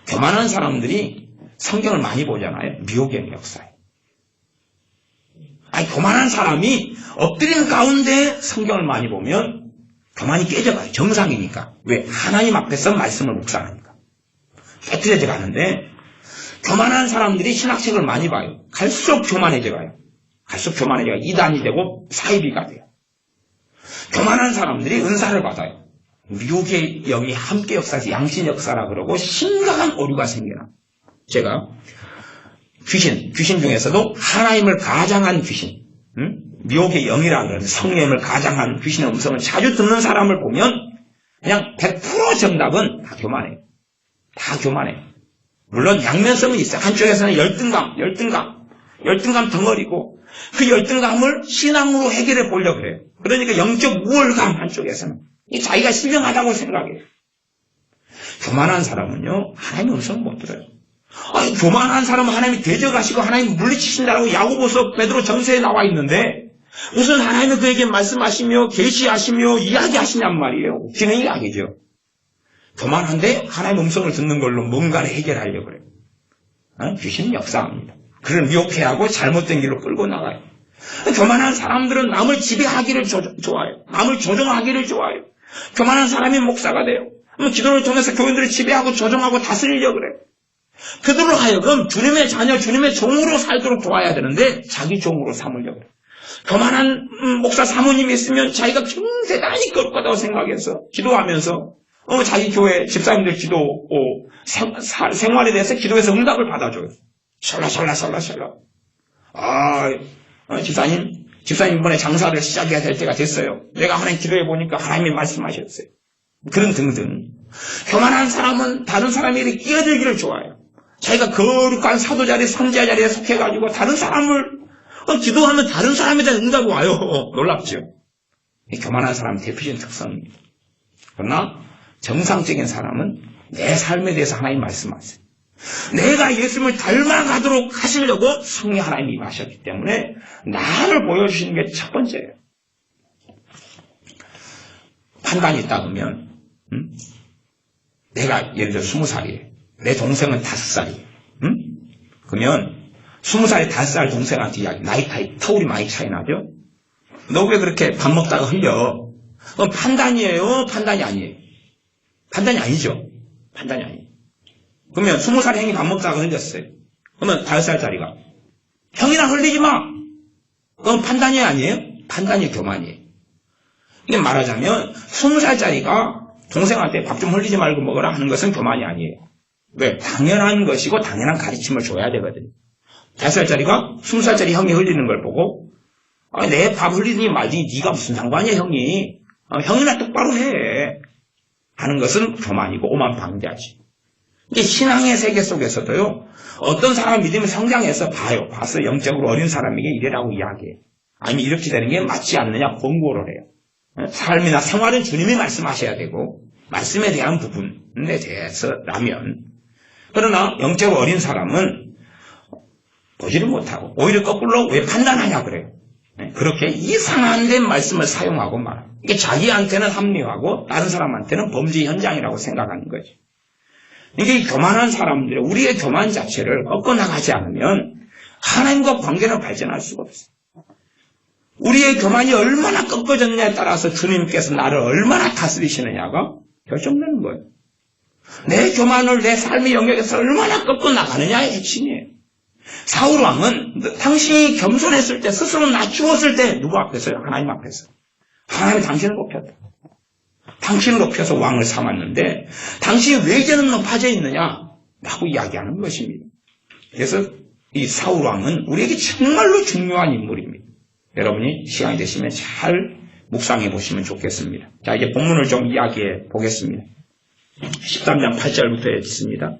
교만한 사람들이 성경을 많이 보잖아요. 미혹의 역사에. 교만한 사람이 엎드리는 가운데 성경을 많이 보면 교만이 깨져가요. 정상이니까. 왜? 하나님 앞에서 말씀을 묵상하니까. 깨뜨려져 가는데 교만한 사람들이 신학책을 많이 봐요. 갈수록 교만해져 가요. 갈수록 교만해져 가요. 이단이 되고 사이비가 돼요. 교만한 사람들이 은사를 받아요. 미혹의 영이 함께 역사해서 양신 역사라 그러고 심각한 오류가 생겨나. 제가 귀신 중에서도 하나님을 가장한 귀신, 미혹의 영이라 그러는데 성령을 가장한 귀신의 음성을 자주 듣는 사람을 보면 그냥 100% 정답은 다 교만해요. 다 교만해요. 물론 양면성은 있어요. 한쪽에서는 열등감 덩어리고 그 열등감을 신앙으로 해결해 보려고 해요. 그러니까 영적 우월감 한쪽에서는 자기가 신령하다고 생각해요. 교만한 사람은요, 하나님의 음성을 못 들어요. 교만한 사람은 하나님이 대적하시고 하나님이 물리치신다라고 야고보서 베드로 전서에 나와 있는데 무슨 하나님이 그에게 말씀하시며 계시하시며 이야기하시냔 말이에요. 웃기는 이야기죠. 교만한데 하나님의 음성을 듣는 걸로 뭔가를 해결하려고 그래요. 귀신은 역사합니다. 그를 미혹해야 하고 잘못된 길로 끌고 나가요. 교만한 사람들은 남을 지배하기를 좋아해요. 남을 조종하기를 좋아해요. 교만한 사람이 목사가 돼요. 기도를 통해서 교인들을 지배하고 조종하고 다스리려고 그래요. 그들로 하여금 주님의 자녀, 주님의 종으로 살도록 도와야 되는데 자기 종으로 삼으려고 해요. 교만한 목사 사모님이 있으면 자기가 대단히 거룩하다고 생각해서 기도하면서 자기 교회 집사님들 기도 생활에 대해서 기도해서 응답을 받아줘요. 샬라샬라. 집사님 이번에 장사를 시작해야 될 때가 됐어요. 내가 하나님 기도해 보니까 하나님이 말씀하셨어요. 그런 등등. 교만한 사람은 다른 사람에게 끼어들기를 좋아해요. 자기가 거룩한 사도 자리, 선지자 자리에 속해가지고 다른 사람을 기도하면 다른 사람에 대한 응답이 와요. 놀랍죠? 교만한 사람의 대표적인 특성입니다. 그러나 정상적인 사람은 내 삶에 대해서 하나님 말씀하세요. 내가 예수님을 닮아가도록 하시려고 성령 하나님이 임하셨기 때문에 나를 보여주시는 게 첫 번째예요. 판단이 있다 그러면 내가 예를 들어 20살이에요. 내 동생은 5살이에요. 그러면 20살에 5살 동생한테 이야기, 나이 터울이 많이 차이 나죠? 너 왜 그렇게 밥 먹다가 흘려? 그건 판단이에요? 판단이 아니에요? 판단이 아니죠. 판단이 아니에요. 그러면 20살 형이 밥 먹다가 흘렸어요. 그러면 5살짜리가 형이나 흘리지 마! 그건 판단이 아니에요? 판단이 교만이에요. 이게 말하자면 20살짜리가 동생한테 밥 좀 흘리지 말고 먹어라 하는 것은 교만이 아니에요. 왜? 당연한 것이고 당연한 가르침을 줘야 되거든요. 5살짜리가 20살짜리 형이 흘리는 걸 보고 내 밥 흘리니 말지 네가 무슨 상관이야 형이. 형이나 똑바로 해. 하는 것은 교만이고 오만 방자지. 이게 신앙의 세계 속에서도요. 어떤 사람 믿음이 성장해서 봐서 영적으로 어린 사람에게 이래라고 이야기해요. 아니면 이렇게 되는 게 맞지 않느냐 권고를 해요. 삶이나 생활은 주님이 말씀하셔야 되고 말씀에 대한 부분에 대해서라면 그러나 영적으로 어린 사람은 보지를 못하고 오히려 거꾸로 왜 판단하냐 그래요. 그렇게 이상한 된 말씀을 사용하고 말합니다. 이게 자기한테는 합리화하고 다른 사람한테는 범죄 현장이라고 생각하는 거죠. 이게 교만한 사람들의 우리의 교만 자체를 꺾어나가지 않으면 하나님과 관계는 발전할 수가 없어요. 우리의 교만이 얼마나 꺾어졌느냐에 따라서 주님께서 나를 얼마나 다스리시느냐가 결정되는 거예요. 내 교만을 내 삶의 영역에서 얼마나 꺾어나가느냐의 핵심이에요. 사울왕은 당신이 겸손했을 때 스스로 낮추었을 때 누구 앞에서요? 하나님 앞에서. 하나님이 당신을 높였다. 당신을 높여서 왕을 삼았는데 당신이 왜 이제는 높아져 있느냐? 라고 이야기하는 것입니다. 그래서 이 사울왕은 우리에게 정말로 중요한 인물입니다. 여러분이 시간이 되시면 잘 묵상해 보시면 좋겠습니다. 자, 이제 본문을 좀 이야기해 보겠습니다. 13장 8절부터 읽습니다.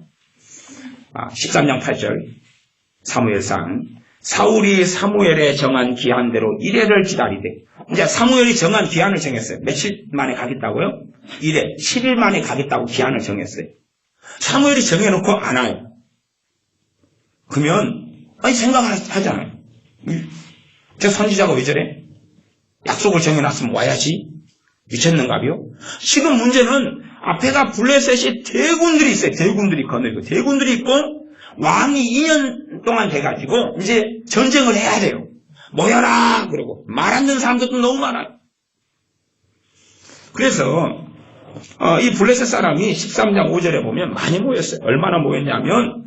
13장 8절 사무엘상 사울이 사무엘에 정한 기한대로 1회를 기다리되 이제 사무엘이 정한 기한을 정했어요. 며칠 만에 가겠다고요? 1회, 7일 만에 가겠다고 기한을 정했어요. 사무엘이 정해놓고 안 와요. 그러면 생각을 하잖아요. 저 선지자가 왜 저래? 약속을 정해놨으면 와야지. 미쳤는가요? 지금 문제는 앞에가 블레셋이 대군들이 있어요. 대군들이 거느리고 대군들이 있고 왕이 2년 동안 돼가지고 이제 전쟁을 해야 돼요. 모여라 그러고 말 안 듣는 사람들도 너무 많아요. 그래서 이 블레셋 사람이 13장 5절에 보면 많이 모였어요. 얼마나 모였냐면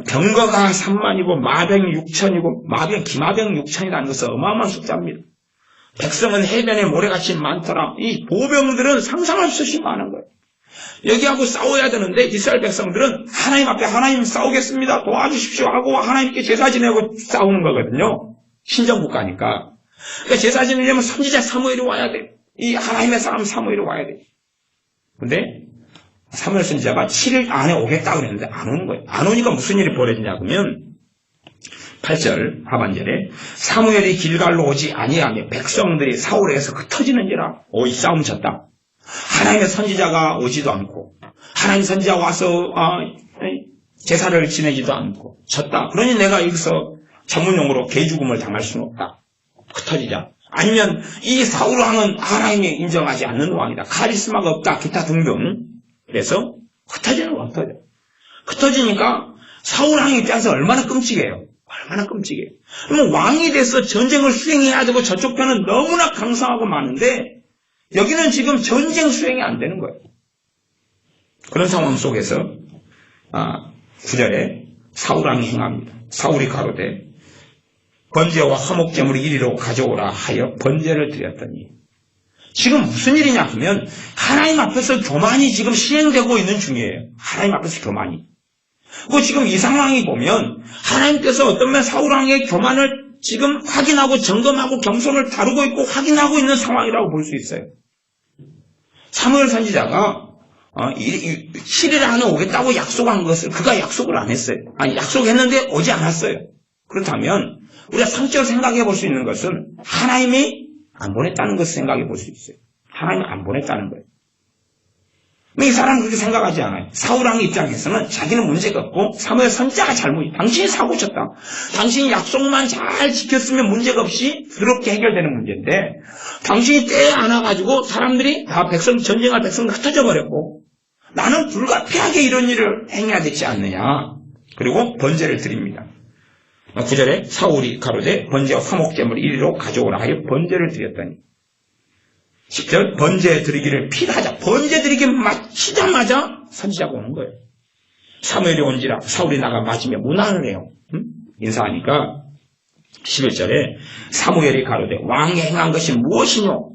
병거가 3만이고 마병 6천이고 기마병 6천이라는 것은 어마어마한 숫자입니다. 백성은 해변에 모래같이 많더라. 이 보병들은 상상할 수 없이 많은 거예요. 여기하고 싸워야 되는데 이스라엘 백성들은 하나님 앞에 하나님 싸우겠습니다. 도와주십시오 하고 하나님께 제사 지내고 싸우는 거거든요. 신정국가니까. 그러니까 제사 지내려면 선지자 사무엘이 와야 돼. 이 하나님의 사람 사무엘이 와야 돼. 근데 사무엘 선지자가 7일 안에 오겠다고 그랬는데 안 오는 거예요. 안 오니까 무슨 일이 벌어지냐 그러면 8절 하반절에 사무엘이 길갈로 오지 아니하며 백성들이 사울에서 흩어지는지라. 이 싸움 졌다. 하나님의 선지자가 오지도 않고 하나님 선지자 와서 제사를 지내지도 않고 졌다. 그러니 내가 여기서 전문용어로 개죽음을 당할 수는 없다. 흩어지자. 아니면 이 사울왕은 하나님이 인정하지 않는 왕이다. 카리스마가 없다. 기타 등등. 그래서 흩어지는 거 흩어져. 흩어지니까 사울왕 입장에서 얼마나 끔찍해요. 얼마나 끔찍해요. 그러면 왕이 돼서 전쟁을 수행해야 되고 저쪽 편은 너무나 강성하고 많은데 여기는 지금 전쟁 수행이 안 되는 거예요. 그런 상황 속에서 9절에 사울왕이 행합니다. 사울이 가로되 번제와 화목제물을 이리로 가져오라 하여 번제를 드렸더니 지금 무슨 일이냐 하면 하나님 앞에서 교만이 지금 시행되고 있는 중이에요. 하나님 앞에서 교만이. 그 지금 이 상황이 보면 하나님께서 어떤 면 사울왕의 교만을 지금 확인하고 점검하고 겸손을 다루고 있고 확인하고 있는 상황이라고 볼 수 있어요. 사무엘 선지자가 7일 안에 오겠다고 약속한 것을 그가 약속을 안 했어요. 아니 약속했는데 오지 않았어요. 그렇다면 우리가 성적으로 생각해 볼 수 있는 것은 하나님이 안 보냈다는 것을 생각해 볼 수 있어요. 하나님이 안 보냈다는 거예요. 이 사람은 그렇게 생각하지 않아요. 사울왕 입장에서는 자기는 문제가 없고 사무엘 선지자가 당신이 사고 쳤다. 당신이 약속만 잘 지켰으면 문제가 없이 그렇게 해결되는 문제인데 당신이 때에 안 와가지고 사람들이 다 전쟁할 백성 흩어져 버렸고 나는 불가피하게 이런 일을 행해야 되지 않느냐. 그리고 번제를 드립니다. 9절에 사울이 가로되 번제와 화목제물을 이리로 가져오라 하여 번제를 드렸더니 10절 번제 드리기를 필하자. 번제 드리기 마치자마자 선지자가 오는 거예요. 사무엘이 온지라 사울이 나가 맞으며 문안을 해요. 인사하니까 11절에 사무엘이 가로되 왕이 행한 것이 무엇이뇨?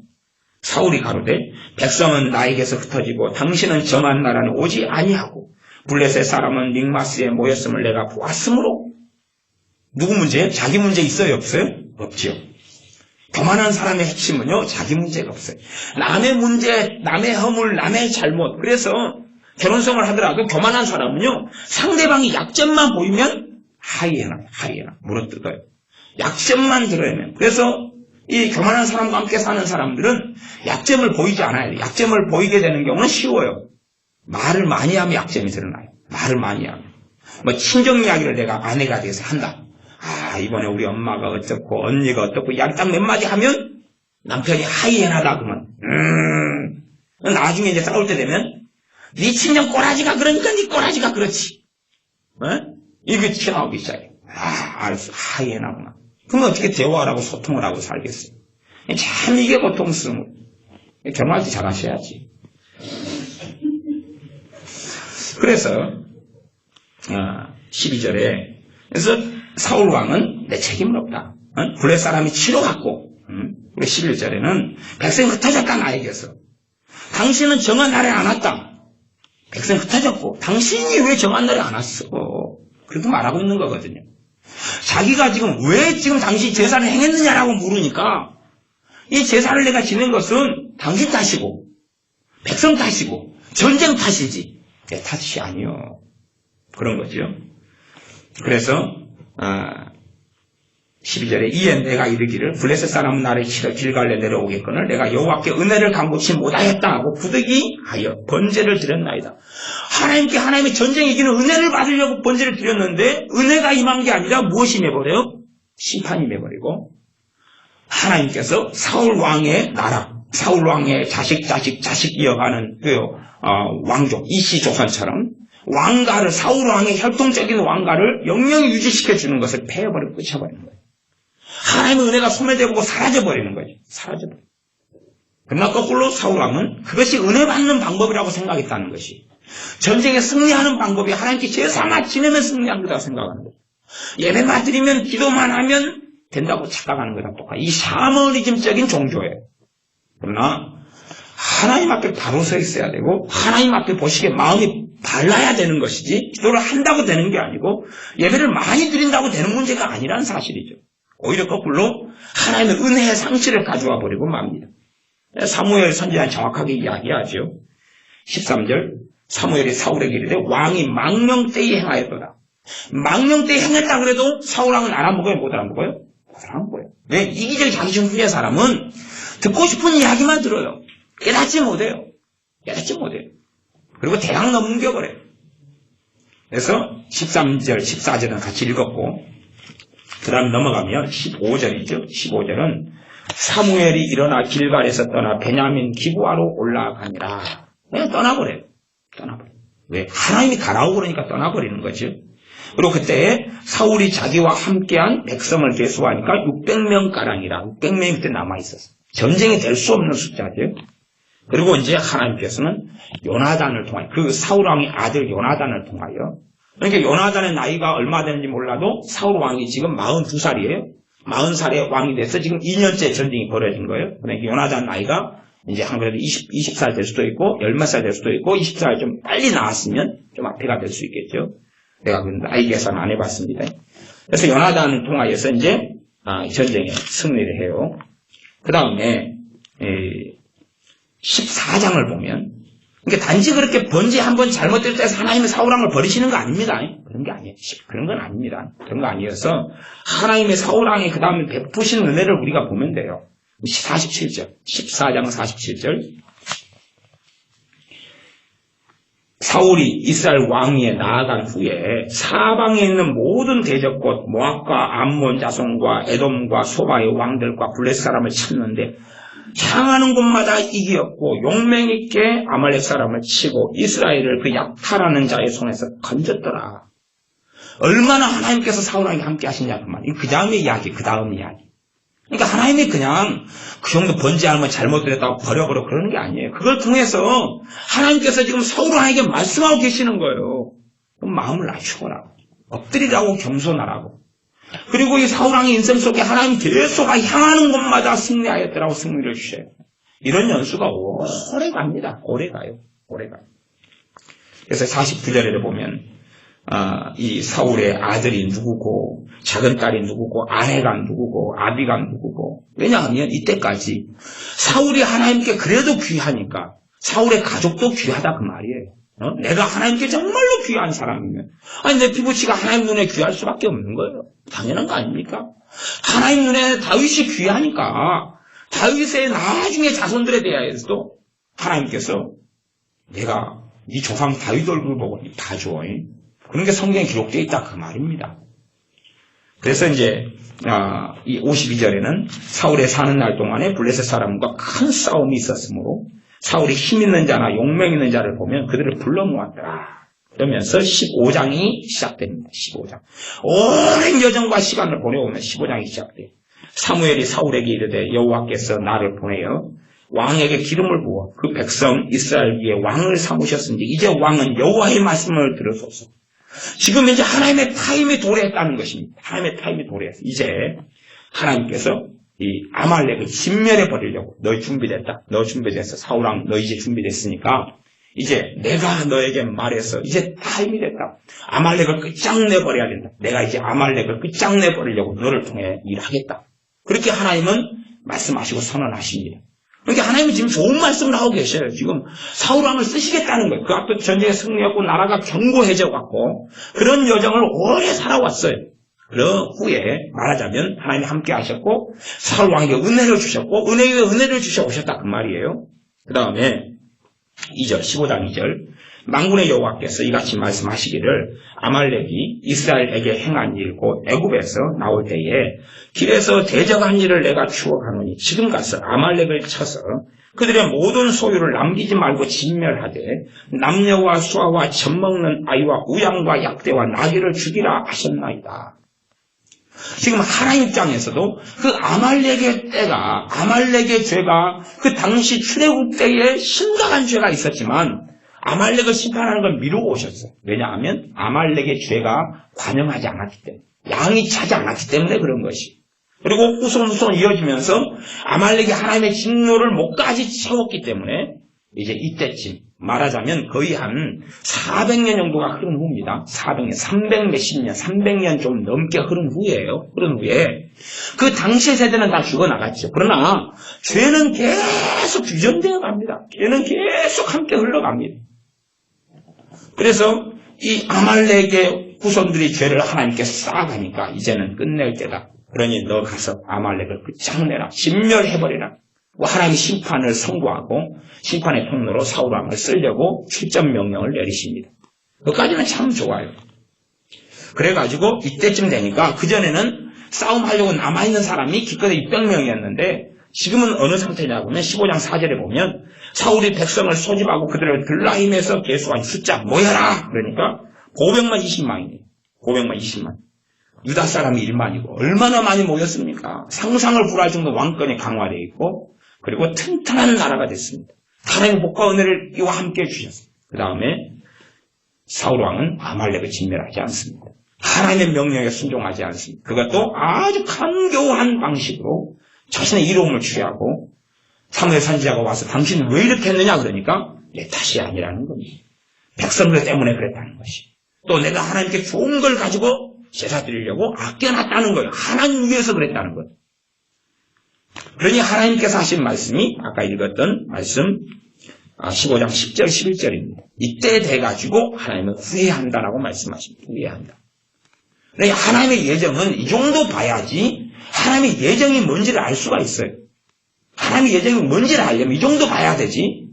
사울이 가로되 백성은 나에게서 흩어지고 당신은 정한 나라는 오지 아니하고 블레셋 사람은 믹마스에 모였음을 내가 보았으므로. 누구 문제? 자기 문제 있어요? 없어요? 없지요. 교만한 사람의 핵심은요, 자기 문제가 없어요. 남의 문제, 남의 허물, 남의 잘못. 그래서 결혼생활을 하더라도 교만한 사람은요, 상대방이 약점만 보이면 하이에나 물어뜯어요. 약점만 드러내면. 그래서 이 교만한 사람과 함께 사는 사람들은 약점을 보이지 않아요. 약점을 보이게 되는 경우는 쉬워요. 말을 많이 하면 약점이 드러나요. 말을 많이 하면. 친정 이야기를 내가 아내가 돼서 한다. 이번에 우리 엄마가 어떻고 언니가 어떻고 이야기 딱 몇 마디 하면 남편이 하이에나다 그러면 나중에 이제 싸울 때 되면 네 친정 꼬라지가 그러니까 네 꼬라지가 그렇지. 이게 튀어나오기 시작해. 알았어. 하이에나구나. 그럼 어떻게 대화를 하고 소통을 하고 살겠어요. 참 이게 고통스러워. 결혼할 때 잘하셔야지. 그래서 12절에 그래서 사울 왕은 내 책임은 없다. 블레 사람이 치러갔고, 우리 11절에는 백성이 흩어졌다 나에게서. 당신은 정한 날에 안 왔다. 백성이 흩어졌고, 당신이 왜 정한 날에 안 왔어? 그렇게 말하고 있는 거거든요. 자기가 지금 왜 지금 당신이 제사를 행했느냐라고 물으니까, 이 제사를 내가 지낸 것은 당신 탓이고, 백성 탓이고, 전쟁 탓이지. 내 탓이 아니요. 그런 거죠. 그래서 12절에 이에 내가 이르기를 블레셋 사람은 나를 치러 길갈래 내려오겠거늘 내가 여호와께 은혜를 간구치 못하였다 하고 부득이하여 번제를 드렸나이다. 하나님께 하나님의 전쟁에 이기는 은혜를 받으려고 번제를 드렸는데 은혜가 임한 게 아니라 무엇이 임해버려요? 심판이 임해버리고 하나님께서 사울 왕의 나라, 사울 왕의 자식 이어가는 왕족 이씨 조선처럼 왕가를 사울 왕의 혈통적인 왕가를 영영히 유지시켜주는 것을 패해버리고 끝쳐버리는 거예요. 하나님의 은혜가 소멸되고 사라져버리는 거죠. 사라져버려요. 그러나 거꾸로 사울 왕은 그것이 은혜 받는 방법이라고 생각했다는 것이 전쟁에 승리하는 방법이 하나님께 제사만 지내면 승리하는 거라고 생각하는 거죠. 예배만 드리면 기도만 하면 된다고 착각하는 거랑 똑같아요. 이 샤머니즘적인 종교예요. 그러나 하나님 앞에 바로 서 있어야 되고 하나님 앞에 보시기에 마음이 발라야 되는 것이지 기도를 한다고 되는 게 아니고 예배를 많이 드린다고 되는 문제가 아니라는 사실이죠. 오히려 거꾸로 하나님의 은혜의 상실을 가져와 버리고 맙니다. 사무엘 선지자는 정확하게 이야기하죠. 13절 사무엘이 사울에게 이르되 왕이 망령 때에 행하였도다. 망령 때에 행했다 그래도 사울왕은 알아먹어요? 못 알아먹어요? 못 알아먹어요. 왜? 이기적인 자기중 후의 사람은 듣고 싶은 이야기만 들어요. 깨닫지 못해요. 그리고 대강 넘겨버려요. 그래서 13절, 14절은 같이 읽었고 그 다음 넘어가면 15절이죠. 15절은 사무엘이 일어나 길갈에서 떠나 베냐민 기브아로 올라가니라. 그냥 떠나버려요. 왜? 하나님이 가라고 그러니까 떠나버리는 거죠. 그리고 그때 사울이 자기와 함께한 백성을 계수하니까 600명가량이라 600명이 그때 남아있었어요. 전쟁이 될 수 없는 숫자죠. 그리고 이제 하나님께서는 요나단을 통하여 그 사울왕의 아들 요나단을 통하여 그러니까 요나단의 나이가 얼마 되는지 몰라도 사울왕이 지금 42살이에요. 40살에 왕이 돼서 지금 2년째 전쟁이 벌어진 거예요. 그러니까 요나단 나이가 이제 한 그래도 20살 될 수도 있고 10살 될 수도 있고 20살 좀 빨리 나왔으면 좀 앞에가 될 수 있겠죠. 내가 그 나이 계산 안 해봤습니다. 그래서 요나단을 통하여서 이제 전쟁에 승리를 해요. 그 다음에 14장을 보면 그러니까 단지 그렇게 번제 한번 잘못됐다 해서 하나님의 사울왕을 버리시는 거 아닙니다. 그런 게 아니에요. 그런 건 아닙니다. 그런 거 아니어서 하나님의 사울왕이 그 다음에 베푸신 은혜를 우리가 보면 돼요. 47절 14장 47절 사울이 이스라엘 왕위에 나아간 후에 사방에 있는 모든 대적곳 모압과 암몬 자손과 에돔과 소바의 왕들과 블레셋 사람을 찾는데 향하는 곳마다 이기었고 용맹 있게 아말렉 사람을 치고 이스라엘을 그 약탈하는 자의 손에서 건졌더라. 얼마나 하나님께서 사울에게 함께 하시냐 그 말이에요. 그 다음의 이야기, 그 다음 이야기. 그러니까 하나님이 그냥 그 정도 번제하면 잘못됐다고 버려버려 그러는 게 아니에요. 그걸 통해서 하나님께서 지금 사울에게 말씀하고 계시는 거예요. 그럼 마음을 낮추거라. 엎드리라고 겸손하라고. 그리고 이 사울왕의 인생 속에 하나님 계속 향하는 곳마다 승리하였더라고 승리를 주셔요. 이런 연수가 오래 갑니다. 오래 가요. 오래 가요. 그래서 49절에 보면 이 사울의 아들이 누구고 작은 딸이 누구고 아내가 누구고 아비가 누구고 왜냐하면 이때까지 사울이 하나님께 그래도 귀하니까 사울의 가족도 귀하다 그 말이에요. 내가 하나님께 정말로 귀한 사람이면 아니 내 피부치가 하나님 눈에 귀할 수밖에 없는 거예요. 당연한 거 아닙니까? 하나님 눈에 다윗이 귀하니까 다윗의 나중에 자손들에 대하여서도 하나님께서 내가 네 조상 다윗 얼굴 보고 다 줘. 그런 게 성경에 기록되어 있다 그 말입니다. 그래서 이제 이 52절에는 사울의 사는 날 동안에 블레셋 사람과 큰 싸움이 있었으므로 사울이 힘 있는 자나 용맹 있는 자를 보면 그들을 불러 모았더라. 그러면서 15장이 시작됩니다. 15장. 오랜 여정과 시간을 보내오면 15장이 시작돼요. 사무엘이 사울에게 이르되 여호와께서 나를 보내어 왕에게 기름을 부어 그 백성 이스라엘 위에 왕을 삼으셨으니 이제 왕은 여호와의 말씀을 들으소서. 지금 이제 하나님의 타임이 도래했다는 것입니다. 하나님의 타임이 도래했어요. 이제 하나님께서 이 아말렉을 진멸해 버리려고 너희 준비됐다. 너 준비됐어. 사울왕 너 이제 준비됐으니까 이제 내가 너에게 말해서 이제 타임이 됐다. 아말렉을 끝장내 버려야 된다. 내가 이제 아말렉을 끝장내 버리려고 너를 통해 일하겠다. 그렇게 하나님은 말씀하시고 선언하십니다. 그러니까 하나님이 지금 좋은 말씀을 하고 계셔요. 지금 사울왕을 쓰시겠다는 거예요. 그 앞에 전쟁에 승리했고 나라가 견고해져갖고 그런 여정을 오래 살아왔어요. 그 후에 말하자면 하나님이 함께 하셨고 사울왕에게 은혜를 주셨고 은혜 위에 은혜를 주셔 오셨다 그 말이에요. 그 다음에 2절 15장 2절 만군의 여호와께서 이같이 말씀하시기를 아말렉이 이스라엘에게 행한 일 곧 애굽에서 나올 때에 길에서 대적한 일을 내가 추억하노니 지금 가서 아말렉을 쳐서 그들의 모든 소유를 남기지 말고 진멸하되 남녀와 수아와 젖먹는 아이와 우양과 약대와 나귀를 죽이라 하셨나이다. 지금 하나님 입장에서도 그 아말렉의 때가 아말렉의 죄가 그 당시 출애굽 때에 심각한 죄가 있었지만 아말렉을 심판하는 걸 미루고 오셨어요. 왜냐하면 아말렉의 죄가 관영하지 않았기 때문에 양이 차지 않았기 때문에 그런 것이. 그리고 후손 이어지면서 아말렉이 하나님의 진노를 목까지 채웠기 때문에 이제 이때쯤 말하자면 거의 한 400년 정도가 흐른 후입니다. 400년, 300몇십 년, 300년 좀 넘게 흐른 후예요. 흐른 후에 그 당시의 세대는 다 죽어나갔죠. 그러나 죄는 계속 규정되어 갑니다. 죄는 계속 함께 흘러갑니다. 그래서 이 아말렉의 후손들이 죄를 하나님께 쌓아가니까 이제는 끝낼 때다. 그러니 너 가서 아말렉을 끝장내라. 진멸해버리라. 하나님이 심판을 선고하고 심판의 통로로 사울왕을 쓰려고 출전 명령을 내리십니다. 그까지는 참 좋아요. 그래가지고 이때쯤 되니까 그전에는 싸움하려고 남아있는 사람이 기껏해 600명이었는데 지금은 어느 상태냐고 하면 15장 4절에 보면 사울이 백성을 소집하고 그들을 들라힘에서 계수한 숫자 모여라. 그러니까 고백만 20만이에요. 고백만 20만. 유다 사람이 1만이고 얼마나 많이 모였습니까? 상상을 불할 정도 왕권이 강화되어 있고 그리고 튼튼한 나라가 됐습니다. 하나님의 복과 은혜를 이와 함께 주셨습니다. 그 다음에 사울왕은 아말렉을 진멸하지 않습니다. 하나님의 명령에 순종하지 않습니다. 그것도 아주 간교한 방식으로 자신의 이로움을 취하고 사무엘 선지자가 와서 당신은 왜 이렇게 했느냐 그러니까 내 탓이 아니라는 겁니다. 백성들 때문에 그랬다는 것이. 또 내가 하나님께 좋은 걸 가지고 제사 드리려고 아껴놨다는 거예요. 하나님 위해서 그랬다는 거예요. 그러니 하나님께서 하신 말씀이 아까 읽었던 말씀 15장 10절 11절입니다. 이때 돼가지고 하나님은 후회한다라고 말씀하십니다. 후회한다. 그러니 하나님의 예정은 이 정도 봐야지 하나님의 예정이 뭔지를 알 수가 있어요. 하나님의 예정이 뭔지를 알려면 이 정도 봐야 되지.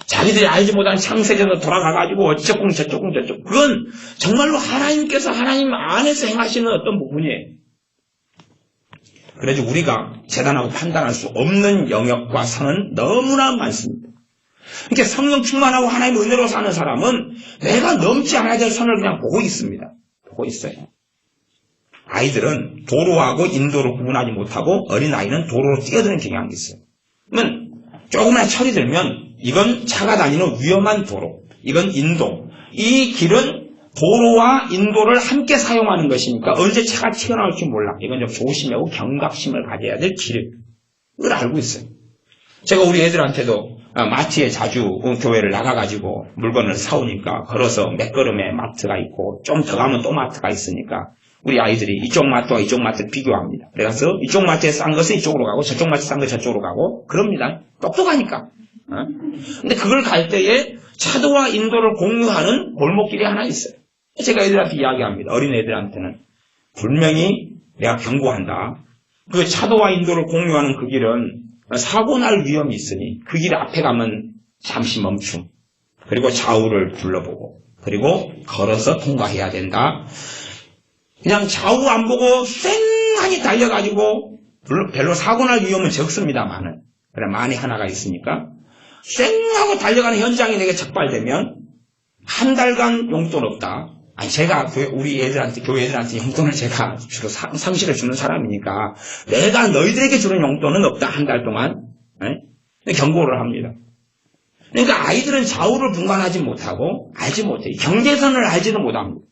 자기들이 알지 못한 창세전으로 돌아가가지고 어쩌고 저쩌고 그건 정말로 하나님께서 하나님 안에서 행하시는 어떤 부분이에요. 그래서 우리가 재단하고 판단할 수 없는 영역과 선은 너무나 많습니다. 이렇게 성령 충만하고 하나님 은혜로 사는 사람은 내가 넘지 않아야 될 선을 그냥 보고 있습니다. 보고 있어요. 아이들은 도로하고 인도로 구분하지 못하고 어린아이는 도로로 뛰어드는 경향이 있어요. 그러면 조금이나 철이 들면 이건 차가 다니는 위험한 도로, 이건 인도. 이 길은 도로와 인도를 함께 사용하는 것이니까 언제 차가 튀어나올지 몰라. 이건 좀 조심하고 경각심을 가져야 될 길을 알고 있어요. 제가 우리 애들한테도 마트에 자주 교회를 나가가지고 물건을 사오니까 걸어서 몇 걸음에 마트가 있고 좀 더 가면 또 마트가 있으니까 우리 아이들이 이쪽 마트와 이쪽 마트를 비교합니다. 그래서 이쪽 마트에 싼 것은 이쪽으로 가고 저쪽 마트에 싼 것은 저쪽으로 가고 그럽니다. 똑똑하니까. 근데 그걸 갈 때에 차도와 인도를 공유하는 골목길이 하나 있어요. 제가 애들한테 이야기합니다. 어린 애들한테는 분명히 내가 경고한다. 그 차도와 인도를 공유하는 그 길은 사고 날 위험이 있으니 그 길 앞에 가면 잠시 멈춤. 그리고 좌우를 둘러보고 그리고 걸어서 통과해야 된다. 그냥 좌우 안 보고 쌩하니 달려가지고 별로 사고 날 위험은 적습니다만은 그래 만에 하나가 있으니까 쌩하고 달려가는 현장이 내게 적발되면 한 달간 용돈 없다. 아니 제가 우리 애들한테 교회 애들한테 용돈을 제가 주로 상시를 주는 사람이니까 내가 너희들에게 주는 용돈은 없다 한 달 동안 경고를 합니다. 그러니까 아이들은 좌우를 분간하지 못하고 알지 못해 경계선을 알지도 못합니다.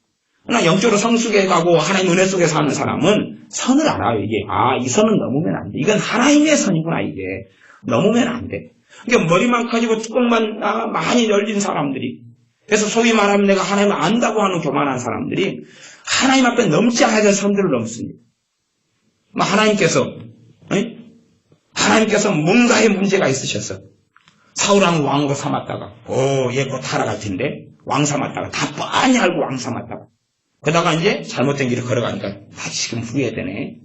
그러나 영적으로 성숙해 가고 하나님 은혜 속에 사는 사람은 선을 알아요. 이게 이 선은 넘으면 안 돼. 이건 하나님의 선이구나. 이게 넘으면 안 돼. 그러니까 머리만 커지고 뚜껑만 많이 열린 사람들이 그래서 소위 말하면 내가 하나님을 안다고 하는 교만한 사람들이 하나님 앞에 넘지 않아야 될 선들을 넘습니다. 하나님께서 뭔가의 문제가 있으셔서 사울왕을 왕으로 삼았다가 얘 곧 타락할 텐데 왕 삼았다가 다 뻔히 알고 왕 삼았다가 그러다가 이제 잘못된 길을 걸어가니까 지금 후회되네.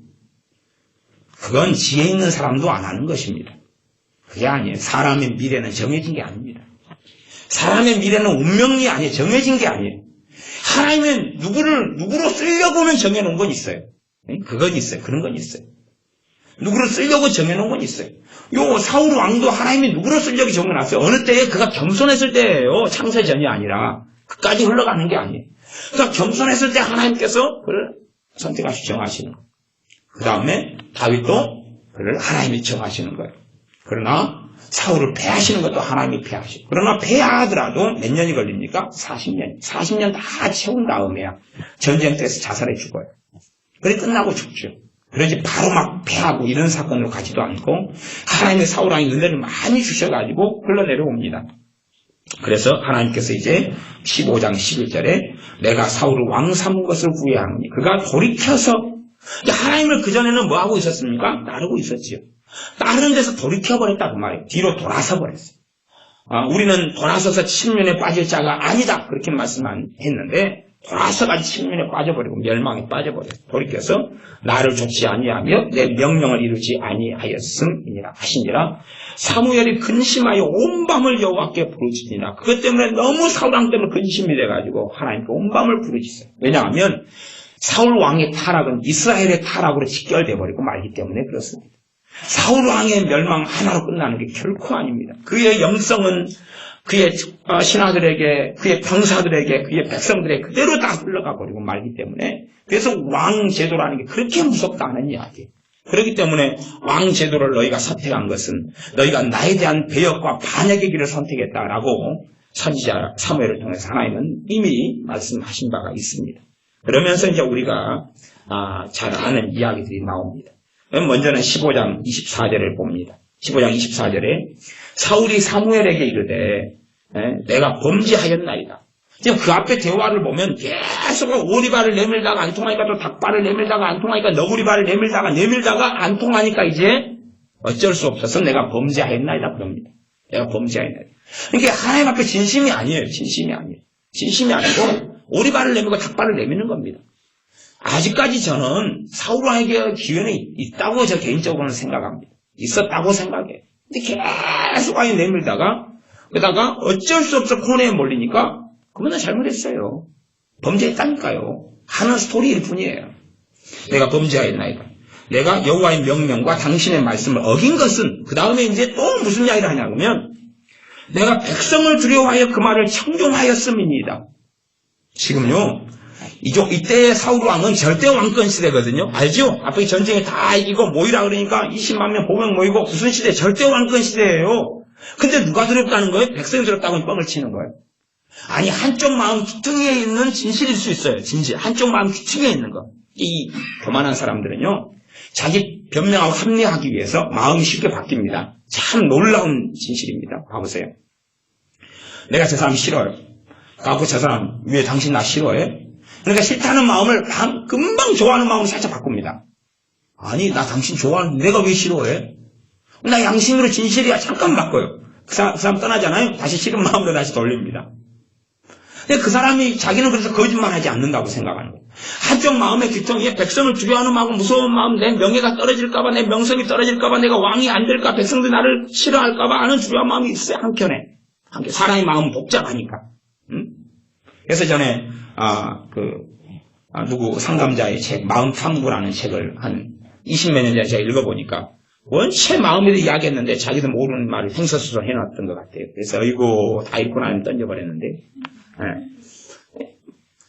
그건 지혜 있는 사람도 안 하는 것입니다. 그게 아니에요. 사람의 미래는 정해진 게 아닙니다. 사람의 미래는 운명이 아니에요. 정해진 게 아니에요. 하나님은 누구로 쓰려고는 정해놓은 건 있어요. 그건 있어요. 그런 건 있어요. 누구를 쓰려고 정해놓은 건 있어요. 요 사울 왕도 하나님이 누구로 쓰려고 정해놨어요. 어느 때에 그가 겸손했을 때예요. 창세전이 아니라 그까지 흘러가는 게 아니에요. 그러니까 겸손했을 때 하나님께서 그를 선택하시고 정하시는 거예요. 그 다음에 다윗도 그를 하나님이 정하시는 거예요. 그러나 사울을 패하시는 것도 하나님이 패하시고 그러나 패하더라도 몇 년이 걸립니까? 40년 다 채운 다음에야 전쟁터에서 자살해 죽어요. 그래 끝나고 죽죠. 그러지 바로 막 패하고 이런 사건으로 가지도 않고 하나님의 사울왕이 은혜를 많이 주셔가지고 흘러내려옵니다. 그래서 하나님께서 이제 15장 11절에 내가 사울을 왕 삼은 것을 후회하노니 그가 돌이켜서 하나님을 그전에는 뭐하고 있었습니까? 따르고 있었지요. 다른 데서 돌이켜버렸다 그 말이에요. 뒤로 돌아서 버렸어요. 우리는 돌아서서 침륜에 빠질 자가 아니다 그렇게 말씀했는데 돌아서가지고 침륜에 빠져버리고 멸망에 빠져버려요. 돌이켜서 나를 좇지 아니하며 내 명령을 이루지 아니하였음이니라 하시니라. 사무엘이 근심하여 온 밤을 여호와께 부르짖으니라. 그것 때문에 너무 사울왕 때문에 근심이 돼가지고 하나님께 온 밤을 부르짖어요. 왜냐하면 사울 왕의 타락은 이스라엘의 타락으로 직결돼 버리고 말기 때문에 그렇습니다. 사울 왕의 멸망 하나로 끝나는 게 결코 아닙니다. 그의 영성은 그의 신하들에게, 그의 병사들에게, 그의 백성들에게 그대로 다 흘러가 버리고 말기 때문에 그래서 왕 제도라는 게 그렇게 무섭다는 이야기예요. 그렇기 때문에 왕 제도를 너희가 선택한 것은 너희가 나에 대한 배역과 반역의 길을 선택했다라고 선지자 사무엘을 통해서 하나님은 이미 말씀하신 바가 있습니다. 그러면서 이제 우리가 잘 아는 이야기들이 나옵니다. 먼저는 15장 24절을 봅니다. 15장 24절에 사울이 사무엘에게 이르되 내가 범죄하였나이다. 지금 그 앞에 대화를 보면 계속 오리발을 내밀다가 안 통하니까 또 닭발을 내밀다가 안 통하니까 너구리발을 내밀다가 안 통하니까 이제 어쩔 수 없어서 내가 범죄하였나이다 그럽니다. 내가 범죄하였나이다. 그러니까 하나님 앞에 진심이 아니에요. 진심이 아니고 오리발을 내밀고 닭발을 내미는 겁니다. 아직까지 저는 사울왕에게 기회는 있다고 저 개인적으로는 생각합니다. 있었다고 생각해요. 근데 계속 왕이 내밀다가 그러다가 어쩔 수 없어 코너에 몰리니까 그분은 잘못했어요. 범죄했다니까요. 하는 스토리일 뿐이에요. 내가 범죄하였나이다. 내가 여호와의 명령과 당신의 말씀을 어긴 것은 그 다음에 이제 또 무슨 이야기를 하냐면 내가 백성을 두려워하여 그 말을 청종하였음이니이다. 지금요. 이때 사울 왕은 절대 왕권 시대거든요. 알죠? 앞에 전쟁에 다 이기고 모이라 그러니까 20만 명 보명 모이고 무슨 시대? 절대 왕권 시대예요. 근데 누가 두렵다는 거예요? 백성이 두렵다고 뻥을 치는 거예요. 아니 한쪽 마음 귀퉁이에 있는 진실일 수 있어요. 진실. 한쪽 마음 귀퉁이에 있는 거. 이 교만한 사람들은요. 자기 변명하고 합리화하기 위해서 마음이 쉽게 바뀝니다. 참 놀라운 진실입니다. 봐보세요. 내가 저 사람 싫어요. 가고 저 사람 왜 당신 나 싫어해? 그러니까 싫다는 마음을 금방 좋아하는 마음을 살짝 바꿉니다. 아니 나 당신 좋아하는데 내가 왜 싫어해? 나 양심으로 진실이야. 잠깐 바꿔요. 그 사람 떠나잖아요. 다시 싫은 마음으로 다시 돌립니다. 근데 그 사람이 자기는 그래서 거짓말하지 않는다고 생각하는 거예요. 한쪽 마음의 귀퉁이에 백성을 두려워하는 마음, 무서운 마음, 내 명예가 떨어질까봐, 내 명성이 떨어질까봐, 내가 왕이 안 될까, 백성들이 나를 싫어할까봐 하는 두려운 마음이 있어요. 한켠에. 사람의 마음은 복잡하니까. 그래서 전에 누구 상담자의 책 마음 탐구라는 책을 한 20몇 년 전에 제가 읽어보니까 원체 마음에도 이야기했는데 자기도 모르는 말을 행서수서 해놨던 것 같아요. 그래서 이거 다 읽고 나면 던져버렸는데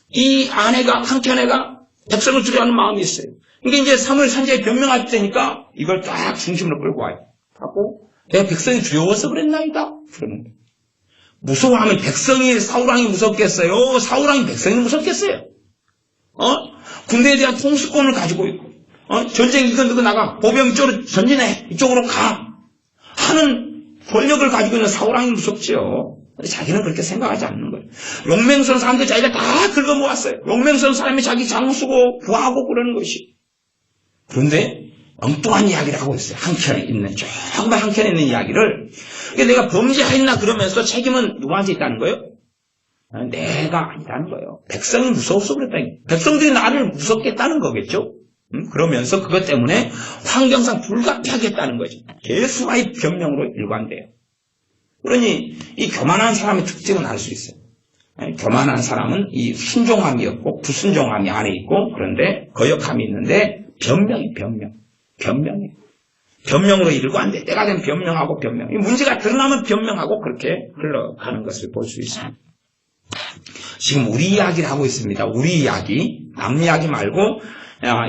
이 아내가 한켠에가 백성을 두려워하는 마음이 있어요. 이게 이제 사무엘 선지자의 변명할 때니까 이걸 딱 중심으로 끌고 와요. 하고 내가 백성이 두려워서 그랬나이다 그러는 거예요. 무서워하면 백성이 사울왕이 무섭겠어요? 사울왕이 백성이 무섭겠어요? 군대에 대한 통수권을 가지고 있고, 전쟁 이거 나가, 보병 이쪽으로 전진해, 이쪽으로 가 하는 권력을 가지고 있는 사울왕이 무섭죠. 근데 자기는 그렇게 생각하지 않는 거예요. 용맹스러운 사람들 자기가 다 긁어모았어요. 용맹스러운 사람이 자기 장수고 구하고 그러는 것이. 그런데 엉뚱한 이야기를 하고 있어요. 한켠에 있는, 정말 한켠에 있는 이야기를. 내가 범죄했나 그러면서 책임은 누구한테 있다는 거예요? 내가 아니라는 거예요. 백성이 무서워서 그랬다. 백성들이 나를 무섭게 했다는 거겠죠? 그러면서 그것 때문에 환경상 불가피하겠다는 거죠. 개수와의 변명으로 일관돼요. 그러니 이 교만한 사람의 특징은 알 수 있어요. 교만한 사람은 이 순종함이 없고 불순종함이 안에 있고 그런데 거역함이 있는데 변명이. 변명으로 일관돼. 때가 되면 변명하고 변명. 이 문제가 드러나면 변명하고 그렇게 흘러가는 것을 볼 수 있습니다. 지금 우리 이야기를 하고 있습니다. 우리 이야기. 남 이야기 말고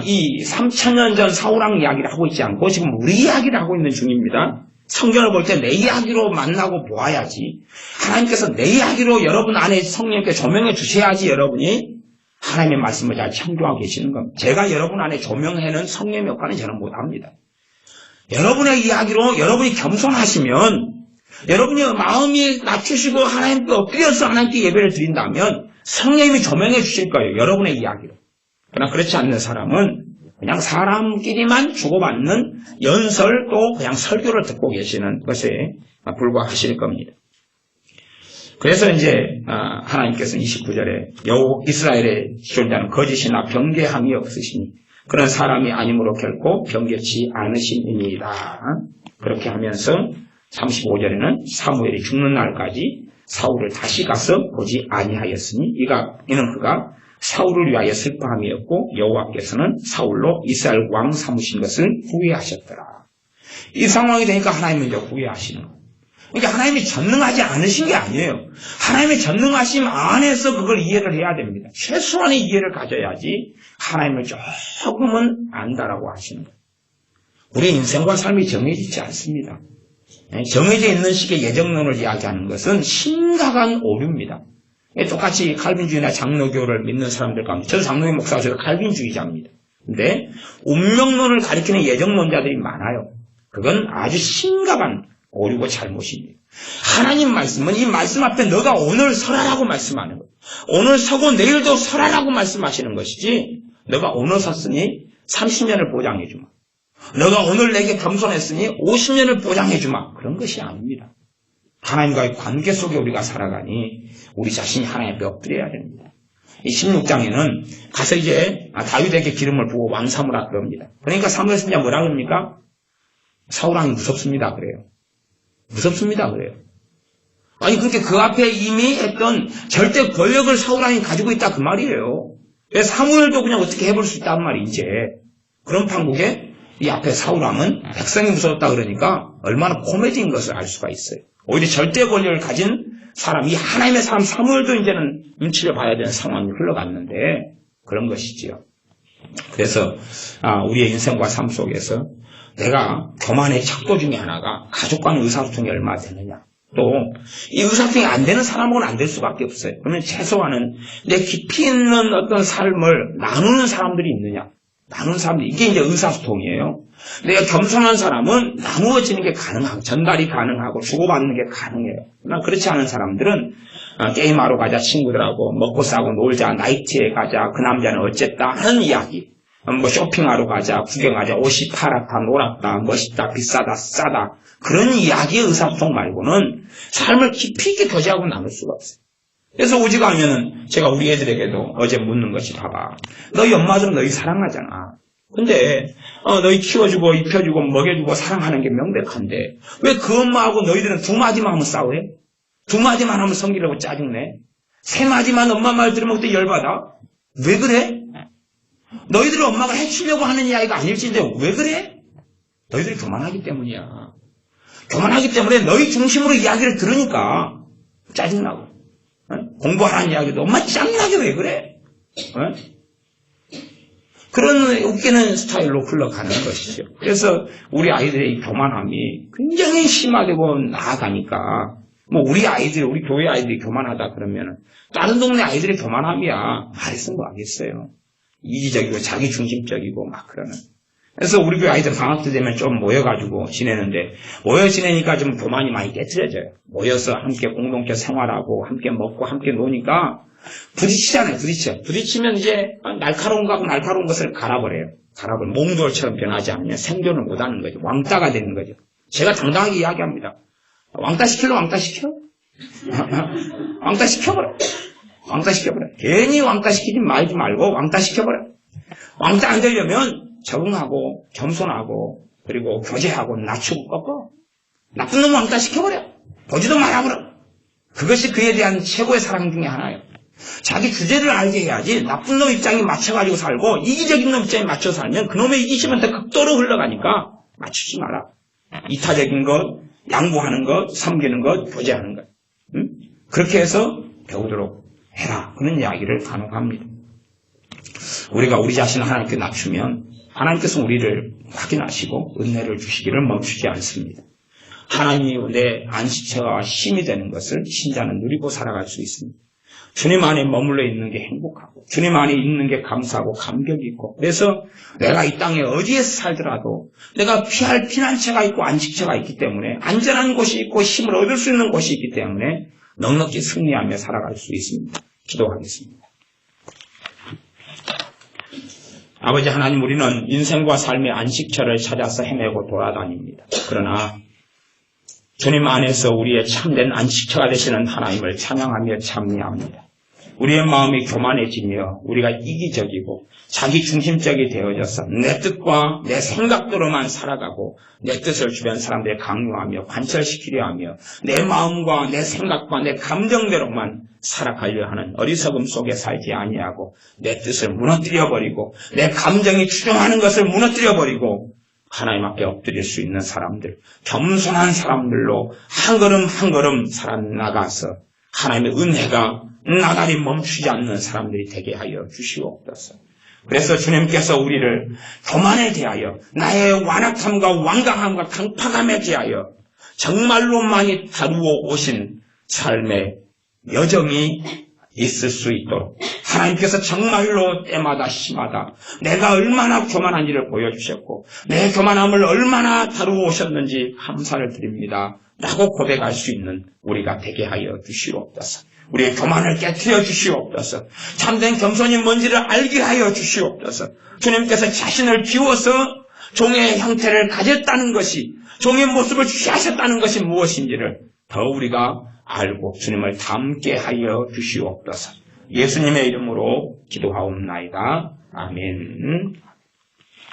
이 3000년 전 사울왕 이야기를 하고 있지 않고 지금 우리 이야기를 하고 있는 중입니다. 성경을 볼 때 내 이야기로 만나고 보아야지. 하나님께서 내 이야기로 여러분 안에 성령께 조명해 주셔야지 여러분이 하나님의 말씀을 잘 청종하고 계시는 겁니다. 제가 여러분 안에 조명해는 성령의 역할은 저는 못합니다. 여러분의 이야기로 여러분이 겸손하시면 여러분이 마음이 낮추시고 하나님께 엎드려서 하나님께 예배를 드린다면 성령님이 조명해 주실 거예요. 여러분의 이야기로. 그러나 그렇지 않는 사람은 그냥 사람끼리만 주고받는 연설 또 그냥 설교를 듣고 계시는 것에 불과하실 겁니다. 그래서 이제 하나님께서는 29절에 이스라엘의 지존자는 거짓이나 변개함이 없으시니 그런 사람이 아니므로 결코 변개치 않으시니이다. 그렇게 하면서 35절에는 사무엘이 죽는 날까지 사울을 다시 가서 보지 아니하였으니 이는 그가 사울을 위하여 슬퍼함이었고 여호와께서는 사울로 이스라엘 왕 삼으신 것을 후회하셨더라. 이 상황이 되니까 하나님은 이제 후회하시는 거예요. 그러니까 하나님이 전능하지 않으신 게 아니에요. 하나님의 전능하심 안에서 그걸 이해를 해야 됩니다. 최소한의 이해를 가져야지 하나님을 조금은 안다라고 하시는 거예요. 우리 인생과 삶이 정해지지 않습니다. 정해져 있는 식의 예정론을 이야기하는 것은 심각한 오류입니다. 똑같이 칼빈주의나 장로교를 믿는 사람들 가운데 저도 장로교 목사가 저도 칼빈주의자입니다. 근데 운명론을 가리키는 예정론자들이 많아요. 그건 아주 심각한 오류고 잘못입니다. 하나님 말씀은 이 말씀 앞에 너가 오늘 서라라고 말씀하는 거예요. 오늘 서고 내일도 서라라고 말씀하시는 것이지 너가 오늘 섰으니 30년을 보장해주마. 너가 오늘 내게 겸손했으니 50년을 보장해주마. 그런 것이 아닙니다. 하나님과의 관계 속에 우리가 살아가니 우리 자신이 하나님 앞에 엎드려야 됩니다. 이 16장에는 가서 이제 다윗에게 기름을 부어 왕 삼으라 그럽니다. 그러니까 사무엘 선지자 뭐라 그럽니까? 사울왕이 무섭습니다 그래요. 무섭습니다 그래요. 아니 그렇게 그 앞에 이미 했던 절대 권력을 사울 왕이 가지고 있다 그 말이에요. 사무엘도 그냥 어떻게 해볼 수 있단 말이 이제. 그런 판국에 이 앞에 사울 왕은 백성이 무서웠다 그러니까 얼마나 코미디인 것을 알 수가 있어요. 오히려 절대 권력을 가진 사람, 이 하나님의 사람 사무엘도 이제는 눈치를 봐야 되는 상황이 흘러갔는데 그런 것이지요. 그래서 우리의 인생과 삶 속에서 내가 교만의 척도 중에 하나가 가족 간 의사소통이 얼마나 되느냐. 또 이 의사소통이 안 되는 사람하고는 안 될 수밖에 없어요. 그러면 최소한은 내 깊이 있는 어떤 삶을 나누는 사람들이 있느냐. 나누는 사람들, 이게 이제 의사소통이에요. 내가 겸손한 사람은 나누어지는 게 가능하고 전달이 가능하고 주고받는 게 가능해요. 그러나 그렇지 않은 사람들은 게임하러 가자 친구들하고 먹고 싸고 놀자 나이트에 가자 그 남자는 어쨌다 하는 이야기, 뭐 쇼핑하러 가자 구경하자 옷이 파랗다 노랗다 멋있다 비싸다 싸다 그런 이야기의 의사소통 말고는 삶을 깊이 있게 교제하고 나눌 수가 없어요. 그래서 오직하면은 제가 우리 애들에게도 어제 묻는 것이 봐봐. 너희 엄마들은 너희 사랑하잖아. 근데 너희 키워주고 입혀주고 먹여주고 사랑하는 게 명백한데 왜 그 엄마하고 너희들은 두 마디만 하면 싸우해? 두 마디만 하면 성기라고 짜증내? 세 마디만 엄마 말 들으면 그때 열받아? 왜 그래? 너희들이 엄마가 해치려고 하는 이야기가 아닐지인데 왜 그래? 너희들이 교만하기 때문이야. 교만하기 때문에 너희 중심으로 이야기를 들으니까 짜증나고 공부하라는 이야기도 엄마 짱나게 왜 그래? 그런 웃기는 스타일로 흘러가는 것이죠. 그래서 우리 아이들의 이 교만함이 굉장히 심화되고 나아가니까 뭐 우리 아이들, 우리 교회 아이들이 교만하다 그러면은 다른 동네 아이들의 교만함이야 말씀 뭐 하겠어요. 이기적이고 자기중심적이고 막 그러는. 그래서 우리 교회 아이들 방학 때 되면 좀 모여가지고 지내는데 모여 지내니까 좀 교만이 많이 깨트려져요. 모여서 함께 공동체 생활하고 함께 먹고 함께 노니까 부딪히잖아요. 부딪히면 이제 날카로운 거하고 날카로운 것을 갈아버려요. 몽돌처럼 변하지 않으면 생존을 못하는 거죠. 왕따가 되는 거죠. 제가 당당하게 이야기합니다. 왕따 시킬래 왕따 시켜? 왕따 시켜버려. 왕따 시켜버려. 괜히 왕따 시키지 말지 말고 왕따 시켜버려. 왕따 안 되려면 적응하고 겸손하고 그리고 교제하고 낮추고 꺾어. 나쁜 놈 왕따 시켜버려. 보지도 말아버려. 그것이 그에 대한 최고의 사랑 중에 하나예요. 자기 주제를 알게 해야지 나쁜 놈 입장에 맞춰가지고 살고 이기적인 놈 입장에 맞춰 살면 그놈의 이기심은 더 극도로 흘러가니까 맞추지 마라. 이타적인 것, 양보하는 것, 섬기는 것, 교제하는 것. 그렇게 해서 배우도록 해라. 그런 이야기를 간혹 합니다. 우리가 우리 자신을 하나님께 낮추면 하나님께서 우리를 확인하시고 은혜를 주시기를 멈추지 않습니다. 하나님이 내 안식처와 힘이 되는 것을 신자는 누리고 살아갈 수 있습니다. 주님 안에 머물러 있는 게 행복하고 주님 안에 있는 게 감사하고 감격이 있고 그래서 내가 이 땅에 어디에서 살더라도 내가 피할 피난처가 있고 안식처가 있기 때문에 안전한 곳이 있고 힘을 얻을 수 있는 곳이 있기 때문에 넉넉히 승리하며 살아갈 수 있습니다. 기도하겠습니다. 아버지 하나님, 우리는 인생과 삶의 안식처를 찾아서 헤매고 돌아다닙니다. 그러나 주님 안에서 우리의 참된 안식처가 되시는 하나님을 찬양하며 찬미합니다. 우리의 마음이 교만해지며 우리가 이기적이고 자기중심적이 되어져서 내 뜻과 내 생각대로만 살아가고 내 뜻을 주변 사람들에 강요하며 관철시키려 하며 내 마음과 내 생각과 내 감정대로만 살아가려 하는 어리석음 속에 살지 아니하고 내 뜻을 무너뜨려버리고 내 감정이 추종하는 것을 무너뜨려버리고 하나님 앞에 엎드릴 수 있는 사람들, 겸손한 사람들로 한 걸음 한 걸음 살아나가서 하나님의 은혜가 나날이 멈추지 않는 사람들이 되게 하여 주시옵소서. 그래서 주님께서 우리를 교만에 대하여 나의 완악함과 완강함과 강팍함에 대하여 정말로 많이 다루어 오신 삶의 여정이 있을 수 있도록 하나님께서 정말로 때마다 시마다 내가 얼마나 교만한지를 보여주셨고 내 교만함을 얼마나 다루어 오셨는지 감사를 드립니다 라고 고백할 수 있는 우리가 되게 하여 주시옵소서. 우리의 교만을 깨트려 주시옵소서. 참된 겸손이 뭔지를 알게 하여 주시옵소서. 주님께서 자신을 비워서 종의 형태를 가졌다는 것이, 종의 모습을 취하셨다는 것이 무엇인지를 더 우리가 알고 주님을 닮게 하여 주시옵소서. 예수님의 이름으로 기도하옵나이다. 아멘.